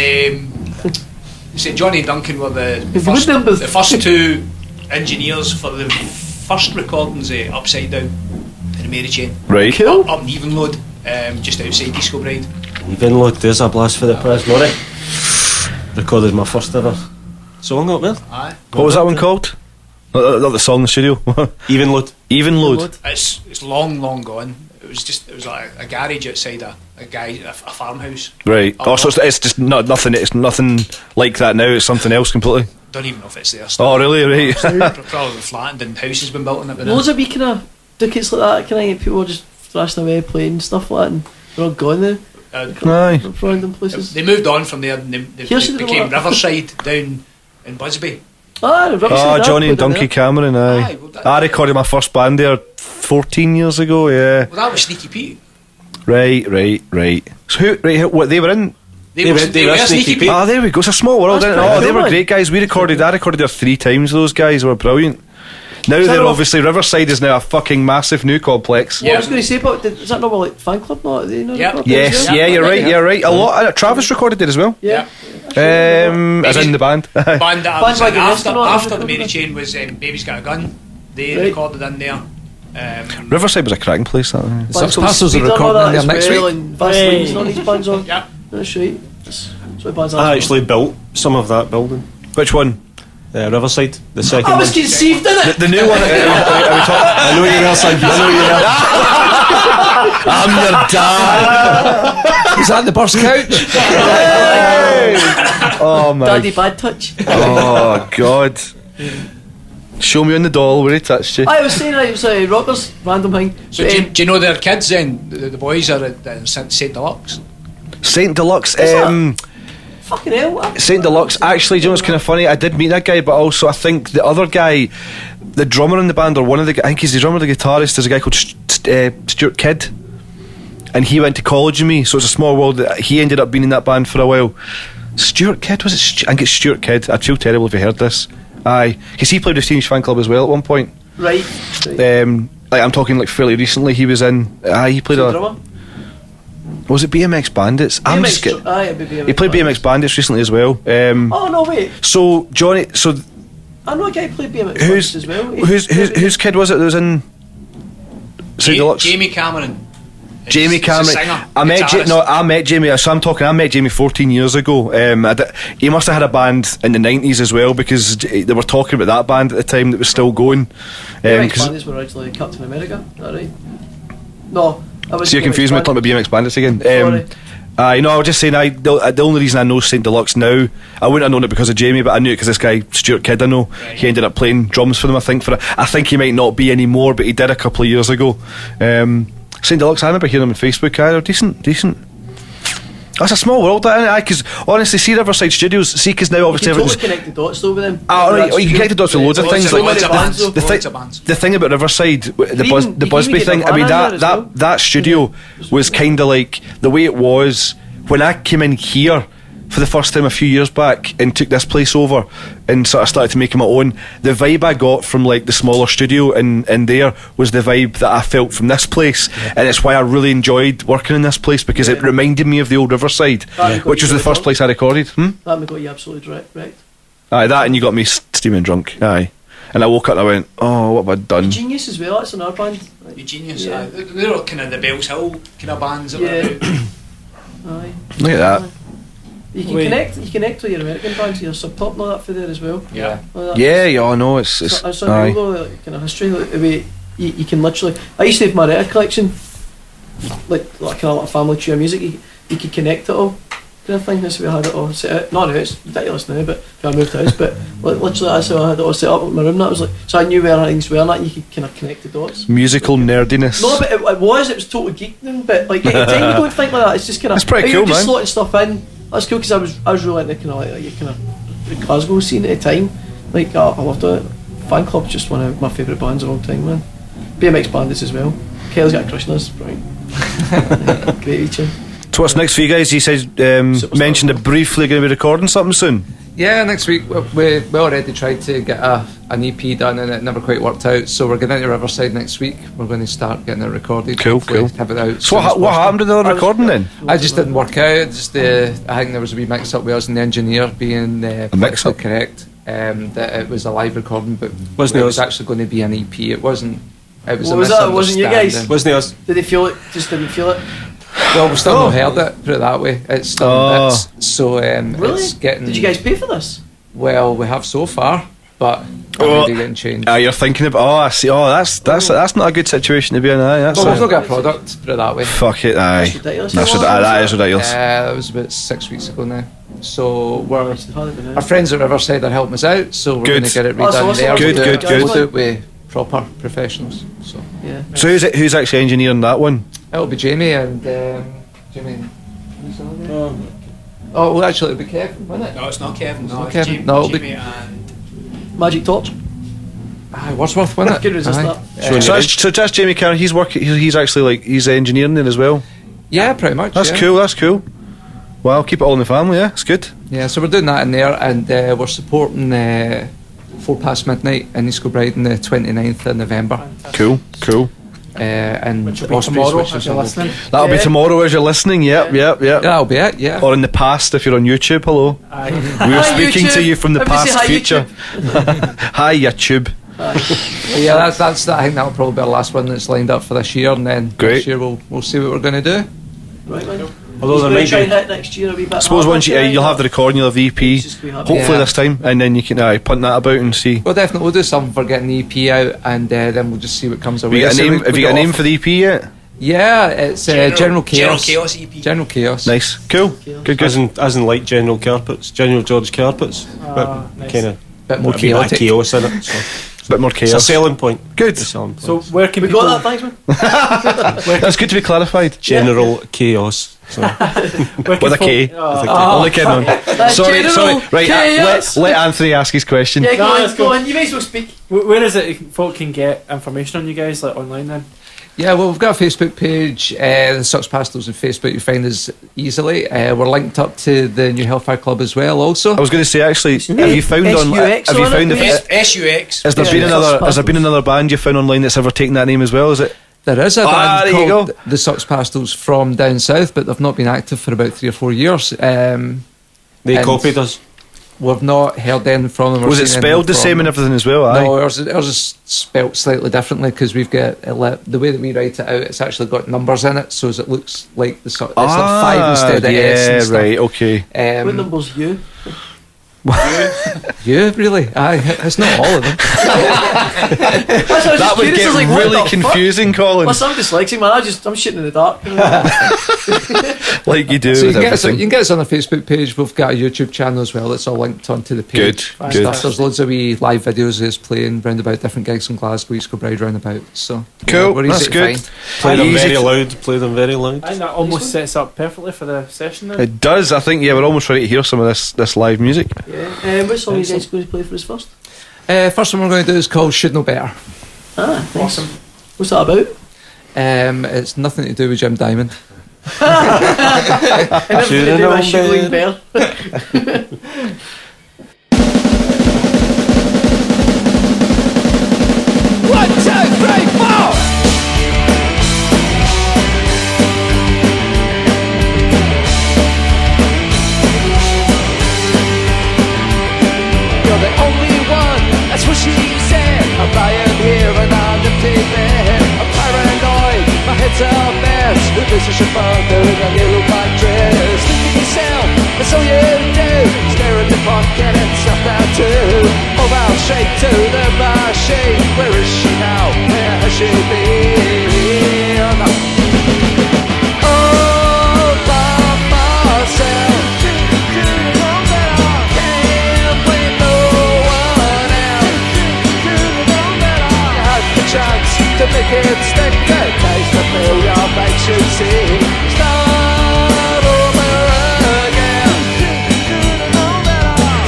you say Johnny and Duncan were the
Good numbers.
first two engineers for the first recordings of Upside Down in the Mary Chain
Right.
Cool.
up in Evenload, just outside Disco Bride.
Even look, there's a blast for the past Norrie. Recorded my first ever song up there.
Aye.
What was that one called? Not the song in the studio.
Even load.
Even load.
It's long gone. It was like a garage outside a farmhouse.
Right.
Up
Oh, so
north.
it's just nothing. It's nothing like that now. It's something else completely.
don't even know if it's there still.
Oh, really? Right.
Probably flattened and houses been built on it.
Loads of wee kind of ducats like that. Kind of people just thrashing away playing stuff like that, and they're all gone now.
Aye.
From random places.
They moved on from there and they
Here's the
became
one.
Riverside down in Busby.
Ah, the Riverside,
Oh,
I
Johnny and
played in
Donkey
there.
Cameron, aye.
Aye, well, that-
I recorded my first band there 14 years ago, yeah.
Well, that was Sneaky Pete.
Right. So what, they were in?
They were Sneaky Pete.
Ah, there we go. It's a small world,
That's
isn't it?
pretty
Oh, they
cool,
were
man.
great guys. I recorded there 3 times. Those guys were brilliant. Now
that
they're
not-
obviously Riverside is now a fucking massive new complex.
Well, I was going to say, but is that not more like fan club? Not they know
Yep.
record
Yes,
things,
yeah,
Yeah,
you're right.
yeah.
You're right. A lot. Travis recorded it as well.
Yeah.
As in the band.
Band that I was
Band
in
like
after,
Astronaut,
after
I
the Mary
remember.
Chain was Baby's Got a Gun. They
Right.
recorded in there.
Riverside was a cracking place. That.
The Sux Pastels are recording in there next week.
And Vaseline's and all these bands on.
Yep.
That's right. That's what bands are.
I actually built some of that building.
Which one?
Riverside, the second
I was
one.
conceived in it.
The new one.
I know you're there, son. I know you're there.
I'm your dad.
Is that the burst couch?
Oh my.
Daddy Bad Touch.
Oh God. Show me on the doll where he touched you.
I was saying it was Rockers, random thing.
So do you know their kids then? The boys are at St Deluxe.
Saint Deluxe.
that? Fucking hell.
Saint Deluxe. Actually, do you know what's kind of funny? I did meet that guy, but also I think the other guy, the drummer in the band, or one of the, I think he's the drummer, the guitarist. There's a guy called Stuart Kidd, and he went to college with me. So it's a small world. He ended up being in that band for a while. Stuart Kidd, was it? I think it's Stuart Kidd. I'd feel terrible if you heard this. Aye, because he played with Teenage Fan Club as well at one point.
Right.
Like I'm talking like fairly recently. He was in. He played a.
Drummer.
Was it BMX Bandits? I'm just
BMX, aye, it'd be BMX
He played BMX Bandits recently as well.
Oh no, wait.
So Johnny, so
I know a guy who played BMX
who's
as well.
whose kid was it that was in Saint Deluxe?
Jamie Cameron.
Jamie
He's a
Cameron.
singer,
I met
guitarist.
I met Jamie. So I'm talking. I met Jamie 14 years ago. He must have had a band in the 90s as well, because they were talking about that band at the time that was still going.
BMX
'Cause-
Bandits were originally Captain America. Is that right? No. I was
so you're confused me talking about BMX Bandits again.
Sorry.
I was just saying. The only reason I know Saint Deluxe now, I wouldn't have known it because of Jamie, but I knew it because this guy Stuart Kidd I know.
Right.
He ended up playing drums for them. I think he might not be anymore, but he did a couple of years ago. Saint Deluxe, I remember hearing them on Facebook. They're decent. That's a small world, that, isn't it? Because honestly, see Riverside Studios, because now
You
obviously
can totally
everything's.
connect the dots though with them.
Right. You can connect the dots with loads of things.
Loads
Like
of bands.
the,
Loads
thi-
of bands.
the thing about Riverside, the
even- you can
Busby
even get
thing. I mean,
Nirvana in there as well.
that studio was kind of like the way it was when I came in here for the first time a few years back and took this place over and sort of started to make it my own. The vibe I got from like the smaller studio and there was the vibe that I felt from this place, and it's why I really enjoyed working in this place, because it reminded me of the old Riverside,
Yeah.
which was the first place I recorded.
That would got you absolutely wrecked.
Aye, that, and you got me steaming drunk. Aye, and I woke up and I went, oh, what have I done?
Genius as well. That's another band.
The Genius.
Yeah.
They're all kind of the Bells Hill kind of bands that
Yeah.
were out.
Aye.
Look at that.
You can
Wait.
connect. You connect with your American bands. Your Sub Pop and all that for there as well.
Yeah.
All that.
Yeah, I know it's
It's
aye.
unreal though, like, kind of history. Like, the way you can literally. I used to have my record collection, like kind of like a family tree of music. You could connect it all. Kind of thing. That's the way I had it all set out. Not now, it's ridiculous now. But if I moved house, but like, literally that's how I had it all set up in my room. That was like, so I knew where things were, and that you could kind of connect the dots.
Musical nerdiness.
No, but it was total geekdom. But like at the time, you don't think like that. It's just kind of.
That's pretty
you're
cool,
just
man.
slotting stuff in. That's cool because I was really into kind of like kind of the Glasgow scene at the time. Like I loved it. Fan Club's just one of my favourite bands of all time, man. BMX Bandits as well. Kyle's got a crush on us, right? Great wee tune.
So what's next for you guys? You said
Superstar.
mentioned it briefly, going to be recording something soon.
Yeah, next week we already tried to get an EP done and it never quite worked out. So we're going into Riverside next week. We're going to start getting it recorded.
Cool,
Hopefully
cool.
Have it out.
So what happened to the other recording then?
I just didn't work out. Just I think there was a wee mix up with us and the engineer being
mix-up?
correct. That it was a live recording, but
Wasn't
it
it
was
us?
actually going to be an EP. It wasn't. It was
What
a
was that? It wasn't you guys?
misunderstanding.
Wasn't it us?
Did they feel it? Just didn't feel it.
Well, we still not heard it. Put it that way. It's still
Oh.
it's so
Really?
it's getting.
Did you guys pay for this?
Well, we have so far, but maybe getting changed.
You're thinking about. Oh, I see. Oh, that's not a good situation to be in. Aye, that's
Well, we've not got a product, put it that way.
fuck it. Aye,
That's ridiculous.
that is ridiculous.
That was about 6 weeks ago now. So we're
Good.
our friends at Riverside are helping us out, so we're
Good.
going to get it
Oh, so
redone
what's
there.
the-
Good,
We'll
good,
do
good.
it- We'll do it with proper professionals. So
Yeah.
So who's actually engineering that one?
it'll be Jamie and Jamie. Who's the other guy? Oh, well, actually, it'll be Kevin, won't it?
No, it's not Kevin. No,
not
it's
Kevin.
Jamie,
No, it'll be-
Jamie and
Magic Torch.
Aye, Wordsworth, won't it?
Could resist
Aye.
that.
So that's Jamie Carroll. He's working. He's actually like he's engineering it as well.
Yeah, pretty much.
That's
yeah.
cool. That's cool. Well, keep it all in the family. Yeah, it's good.
Yeah, so we're doing that in there, and we're supporting 4 Past Midnight in East Kilbride on the 29th of November.
Cool.
And
Which will be
Ospreys,
tomorrow
which
if
is
you're
on the-
listening.
That'll be
Yeah.
tomorrow as you're listening. Yep.
Yeah, that'll be it, yeah.
Or in the past if you're on YouTube. Hello.
Aye.
We were
Hi,
speaking to
YouTube.
you from the
Everybody say
past
hi,
future. Hi YouTube.
Yeah, that's I think that'll probably be our last one that's lined up for this year, and then
Great.
next year we'll see what we're going to do.
Right, man.
Although there might
try and
be,
hit next year a wee bit.
I suppose once you'll have the recording, you'll have the EP.
Just be happy.
Hopefully
Yeah.
this time, and then you can punt that about and see.
Well, definitely we'll do something for getting the EP out, and then we'll just see what comes
Have
away.
you got a
So
name?
we
Have you
got
got a name
off-
for the EP yet?
Yeah, it's General Chaos.
General Chaos EP.
General Chaos.
Nice, cool, good.
as in like General Carpets, General George Carpets, but
nice.
kind of
Bit more
bit of
chaotic.
chaos in it. So
Bit more
it's a
chaos.
selling point.
Good.
It's a selling point.
So where can
We
people?
got that, thanks, man.
That's good to be clarified.
General chaos. So
Where can
With a K.
folk- Oh.
Only kidding on. Sorry. Right, let Anthony ask his question.
Yeah,
No,
go
let's
on,
go.
go on. You may as well speak.
Where is it folk can get information on you guys, like online then?
Yeah, well, we've got a Facebook page, the Sux Pastels on Facebook. You find us easily. We're linked up to the New Hellfire Club as well. Also,
I was going to say actually, have you found on?
SUX
Have you
on
found
it?
if,
SUX.
has there
Yeah,
been
Sux
another? Has there been
Pastels.
another band you found online that's ever taken that name as well? Is it?
there is a
Ah,
band
there you
called
go.
the Sux Pastels from down south, but they've not been active for about 3 or 4 years.
they
And-
copied us.
We've not heard anything from them. or
Was it
seen
spelled
anything
the
from
same and
them.
everything as well? Aye.
No, ours is spelt slightly differently because we've got the way that we write it out. It's actually got numbers in it, so as it looks like it's like 5 instead of S.
yeah,
And stuff.
right, okay.
What number's you?
You really? Aye, it's not all of them.
That would get really confusing, Colin.
Listen, I'm dyslexic, man. I'm shooting in the dark.
Like you do
So you
with
can, get us, you
everything.
can get us on the Facebook page. We've got a YouTube channel as well. It's all linked onto the page.
Good,
and
good.
stuff. There's loads of wee live videos of us playing round about different gigs in Glasgow, East Kilbride round about. So
Cool,
we're easy
that's
to
good.
find.
Play them
Easy
very
to-
loud. Play them very loud.
I think that almost sets up perfectly for the session then.
It does. I think. Yeah, we're almost ready to hear some of this live music.
Yeah. What song are you guys going to play for us first?
First one we're going to do is called Should Know Better.
Ah, nice. What's that about?
It's nothing to do with Jim Diamond.
Everything to do with Shielding Bear.
One, two, three, four. You're the only one, that's what she said. I'm lying here and I'm empty there. I'm paranoid, my head's a mess. This is your father in a little black dress. Think to yourself, that's all you do. Stare at the pocket and stuff down too. Move out straight to the machine. Where is she now? Where has she been? All by myself. Can't blame no one else. You had the chance to make it stick. The taste of failure makes you see. Start over again.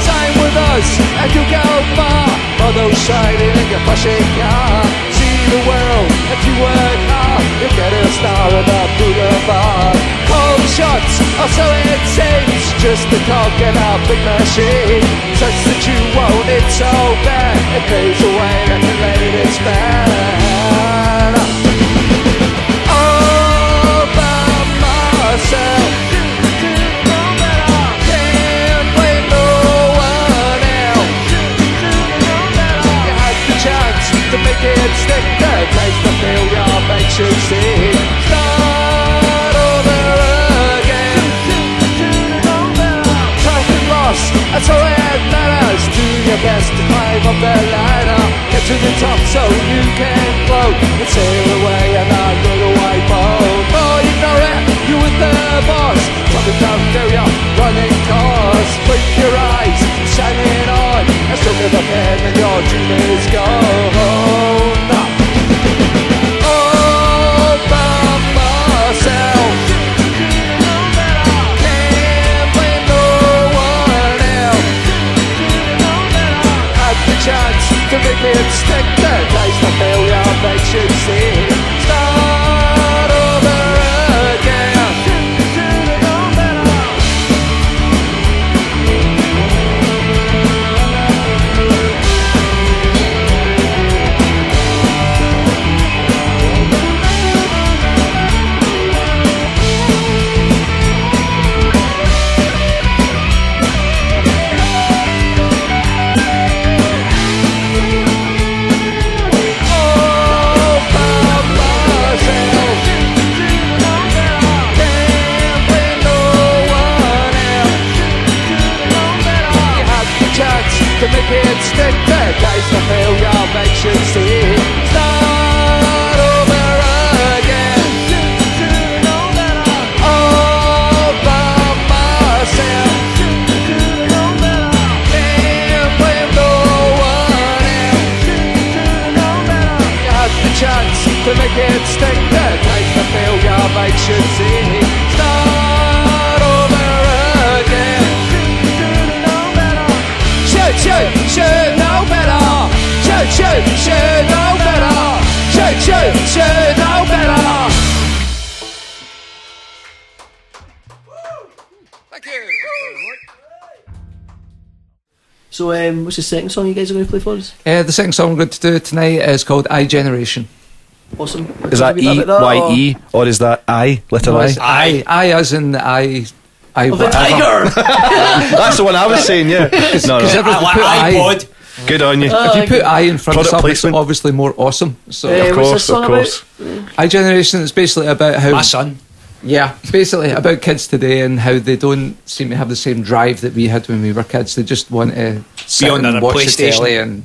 Time with us and you go far. Although shining in your flashing car. See the world if you work hard. You get a star on the boulevard. Cold shots, or so it seems. Just a cog in a big machine. Such that you want it so bad. It pays away and the rain is bad. All by myself. Can't blame no one else. You had the chance to make it stick. The taste of failure makes you see. Start over again. Time and loss, that's all that matters. Do your best to find
climb up the ladder, get to the top so you can float and sail away on that little white boat. Oh, you know it, you with the boss, talking down failure, running cars. Blink your eyes, shining on, and stroke of the pen and your dream is gone. All by myself, can't blame no one else. Had the chance to make it stick, the dice of failure makes you see. Start over again. To make it stick, the dice of failure makes you see. Start over again. All by myself, can't blame no one else. You had the chance to make it stick, the dice of failure makes you see. Start over again. Should know better. Should know better. Should know better. Thank you.
So, what's the second song you guys are going to play for us?
The second song we're going to do tonight is called I Generation.
Awesome.
Is that E-Y-E or is that I? Letter I?
I as in I
Of the tiger!
That's the one I was saying, yeah. No,
Because
iPod.
Good on you.
if you put I in front of
Product
something, it's
placement.
obviously more awesome. So
Of
what's
course,
this song
of course.
I Generation is basically about how
My son.
Yeah, basically about kids today and how they don't seem to have the same drive that we had when we were kids. They just want to sit
on
and
their
watch the
PlayStation.
telly and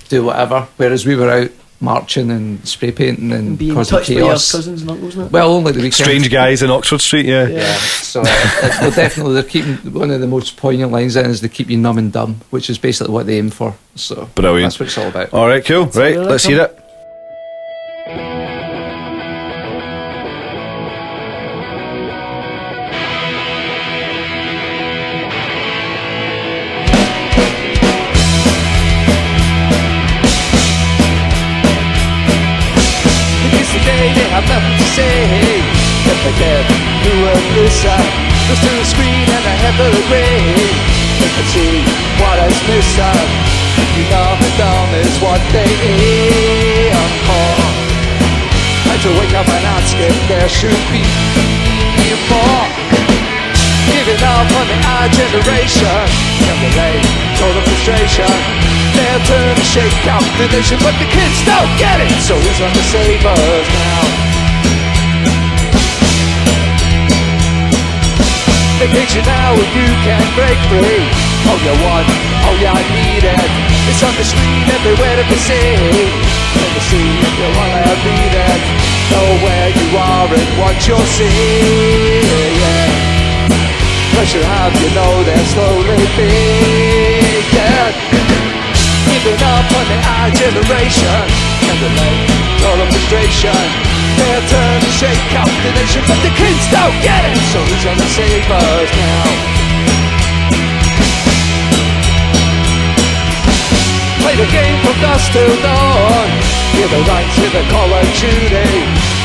do whatever. Whereas we were out marching and spray painting and
Being
causing
touched by your
chaos.
cousins and uncles, isn't it?
Well, only the weekend.
Strange guys in Oxford Street, yeah.
Yeah, so they're definitely they're keeping one of the most poignant lines in is they keep you numb and dumb, which is basically what they aim for. So
Brilliant.
that's what it's all about.
All right, cool. Right,
really
let's
cool.
hear it.
They have nothing to say. If they get who will listen, look to the screen and they have the agree. They can see what is missing. You know the dumb is what they aim for. And to wake up and ask if there should be more. Giving up on the our generation. Can relate total frustration. They'll turn and shake out the nation, but the kids don't get it. So who's on the save us now? They hate you now and you can break free. Oh, you want, oh yeah, I need it. It's on the screen everywhere that they see. Let me see if you wanna read it. Know where you are and what you'll see. Yeah. Pressure have you know they're slowly fading. Giving up on the our generation. Can relate total frustration. They'll turn and shake out the nation, but the kids don't get it. So who's gonna save us now? Play the game from dusk till dawn. Hear the lights with the Call of Duty.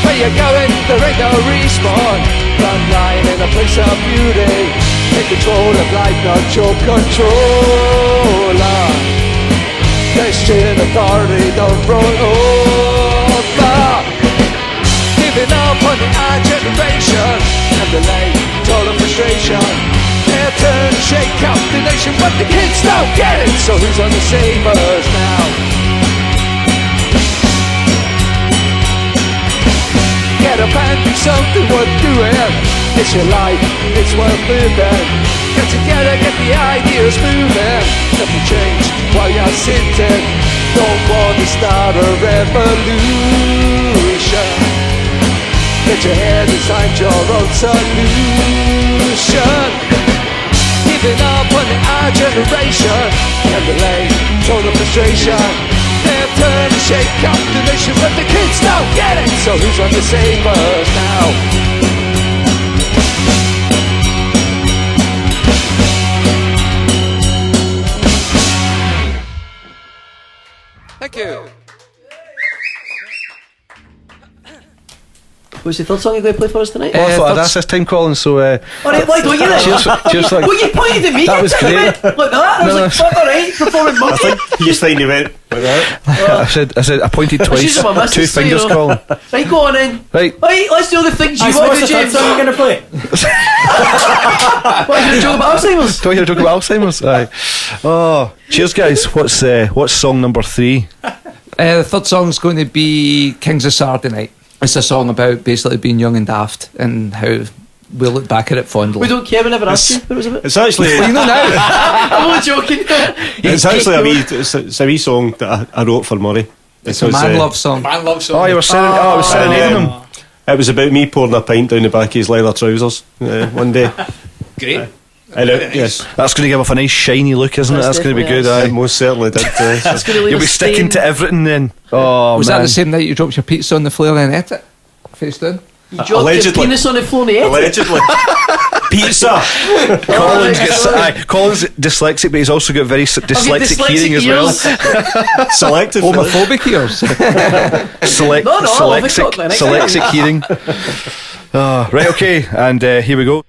Where you going? There ain't no respawn. Run lying in a place of beauty. Take control of life, not your controller. Question authority, don't roll over. Giving up on the our generation. And delay, total frustration. They'll turn and shake out the nation, but the kids don't get it. So who's on the save us now? Get up and do something worth doing. It's your life, it's worth living. Get together, get the ideas moving. Nothing change while you're sitting. Don't want to start a revolution. Get your head inside your own solution. Giving up on our generation can relate total frustration. They're trying to shake up the nation, but the kids don't get it. So who's on the save us now? Thank you.
What's the third song you're going to play for us tonight?
Well, I thought I'd ask this time, Colin, so...
Alright, why don't you then?
cheers, like,
Well, you pointed at me.
that was great.
Like that. I was like, fuck, alright, performing monkey.
You just think you went with that.
I said, I pointed twice.
She's on my
Two
missus, so
fingers,
you know.
Colin.
Right, go on then.
Right.
Right, let's do the things you
So
want
what's
to
the
do,
third
James.
song you're going to play?
What, you going to joke about Alzheimer's?
Do I hear a joke about Alzheimer's? Aye. Oh, cheers, guys. What's song number 3?
The third song's going to be Kings of Sardinite. It's a song about basically being young and daft and how we look back at it fondly.
We don't care, we never asked you what it was about.
It's actually
You know now.
I'm only joking.
it's actually a wee song that I wrote for Murray.
It's a man love song.
Man love song.
Oh, you were I was serenading him.
It was about me pouring a pint down the back of his leather trousers one day.
Great.
Yes,
That's going to give off a nice shiny look, isn't it?
That's
That's going to be good.
definitely
it
Aye.
most certainly did.
It's gonna leave
You'll
a
be sticking
stain.
to everything then. Oh,
Was
man.
that the same night you dropped your pizza on the floor and ate it? Face down?
You dropped your
Allegedly.
penis on the floor and he ate it.
Allegedly. Pizza.
Colin's dyslexic, but he's also got very dyslexic hearing as well.
Selective.
Homophobic ears.
No, I've got that.
Selective hearing. Right, okay, and here we go.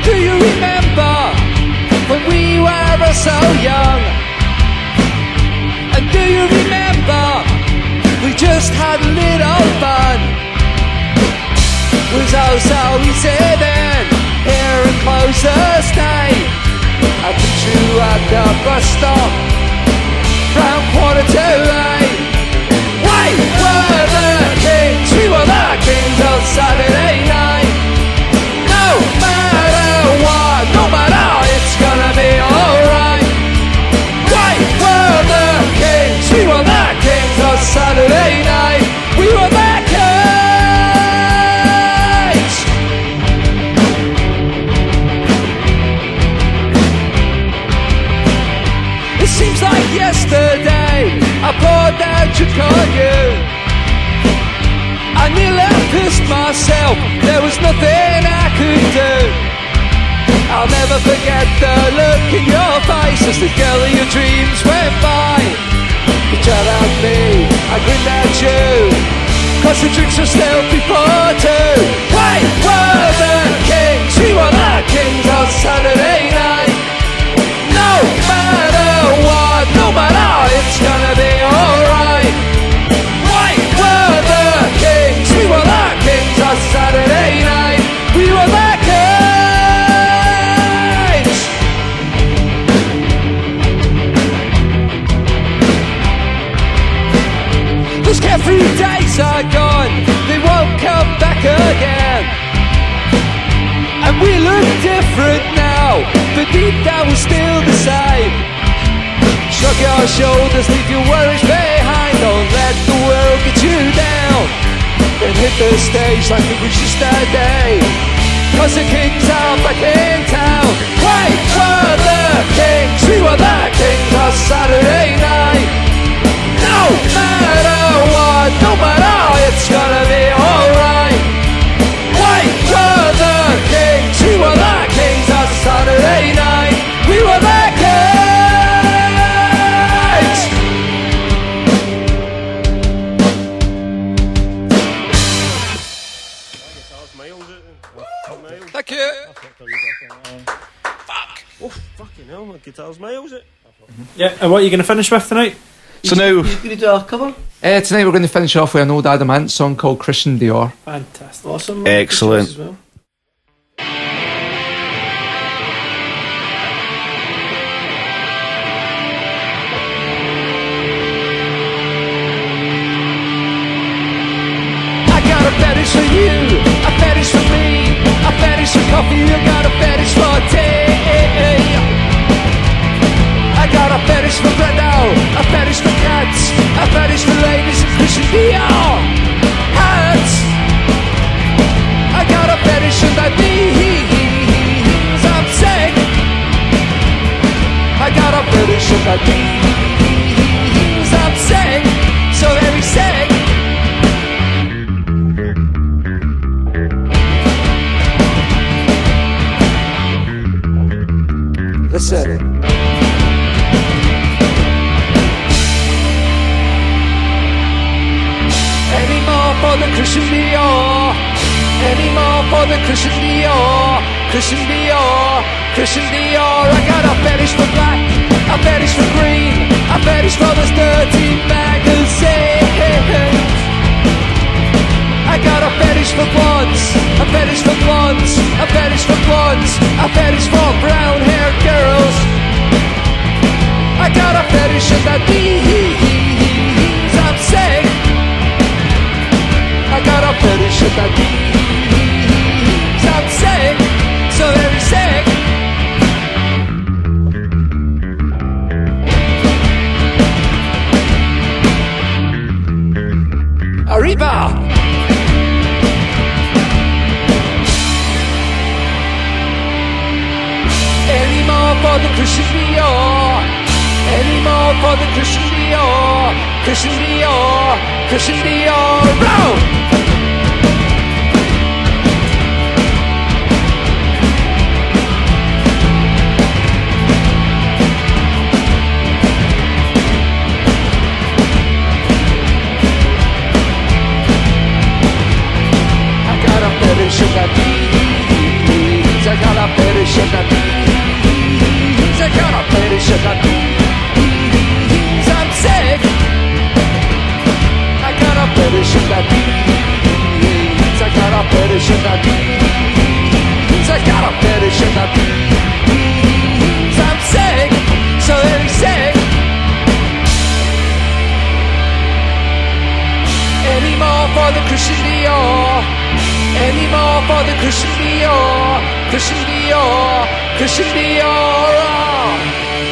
Do you remember when we were so young? And do you remember we just had a little fun? Was oh so easy then, here in closer state. I put you at the bus stop round 8:45. We were the kings, we were the kings on Saturday night. No matter what, no matter, it's gonna be alright. We were the kings, we were the kings on Saturday night. We were the kings. It seems like yesterday I poured out your cognac. I nearly pissed myself, there was nothing I could do. I'll never forget the look in your face as the girl of your dreams went by. You tried at me, I grinned at you, cause the drinks were still before 2. We were the kings, we were the kings on Saturday night. No matter what, no matter, it's gonna be alright. We were the kings, we were the kings on Saturday night. We were the kings. Those carefree days are gone, they won't come back again. And we look different now, but deep down we're still the same. Shrug your shoulders, leave your worries behind. Don't let the world get you down. Then hit the stage like it was just a day, cause the kings are back in town. We were the kings, we were the kings on Saturday night. No matter what, no matter, it's gonna be alright. We were the kings, we were the kings on Saturday night. We were the kings. Thank you.
Guitars Miles it.
Yeah, and what are you going to finish with tonight?
So now,
You going to do a cover?
Tonight we're going to finish off with an old Adam Ant song called Christian Dior.
Fantastic.
Awesome.
Excellent.
Good choice as well.
I got a fetish for you, a fetish for me, a fetish for coffee, I got a fetish for tea. I got a fetish for bread now, a fetish for cats, a fetish for ladies and Christian Dior hats. I got a fetish and that means I'm sick. I got a fetish and that means I'm sick, so very sick. Listen. Any more for the Christian Dior? Any more for the Christian Dior? Christian Dior, Christian Dior. I got a fetish for black, a fetish for green, a fetish for those dirty magazines. I got a fetish for blondes, a fetish for blondes, a fetish for blondes, a fetish for brown-haired girls. I got a fetish and that means I'm sick. I got a fetish and that means I'm sick, so very sick. Arriba! Any more for the Christian Dior? Any more for the Christian Dior? Christian Dior, Christian Dior, row! I got a fetish and that means I got a fetish and that means I got a fetish and that means I'm sick. I got a fetish and that means I got a fetish and that means I got a fetish and that means I'm sick, so very sick. Any more for the Christian Dior? Any more for the Christian Dior? Christian Dior, Christian Dior. Oh.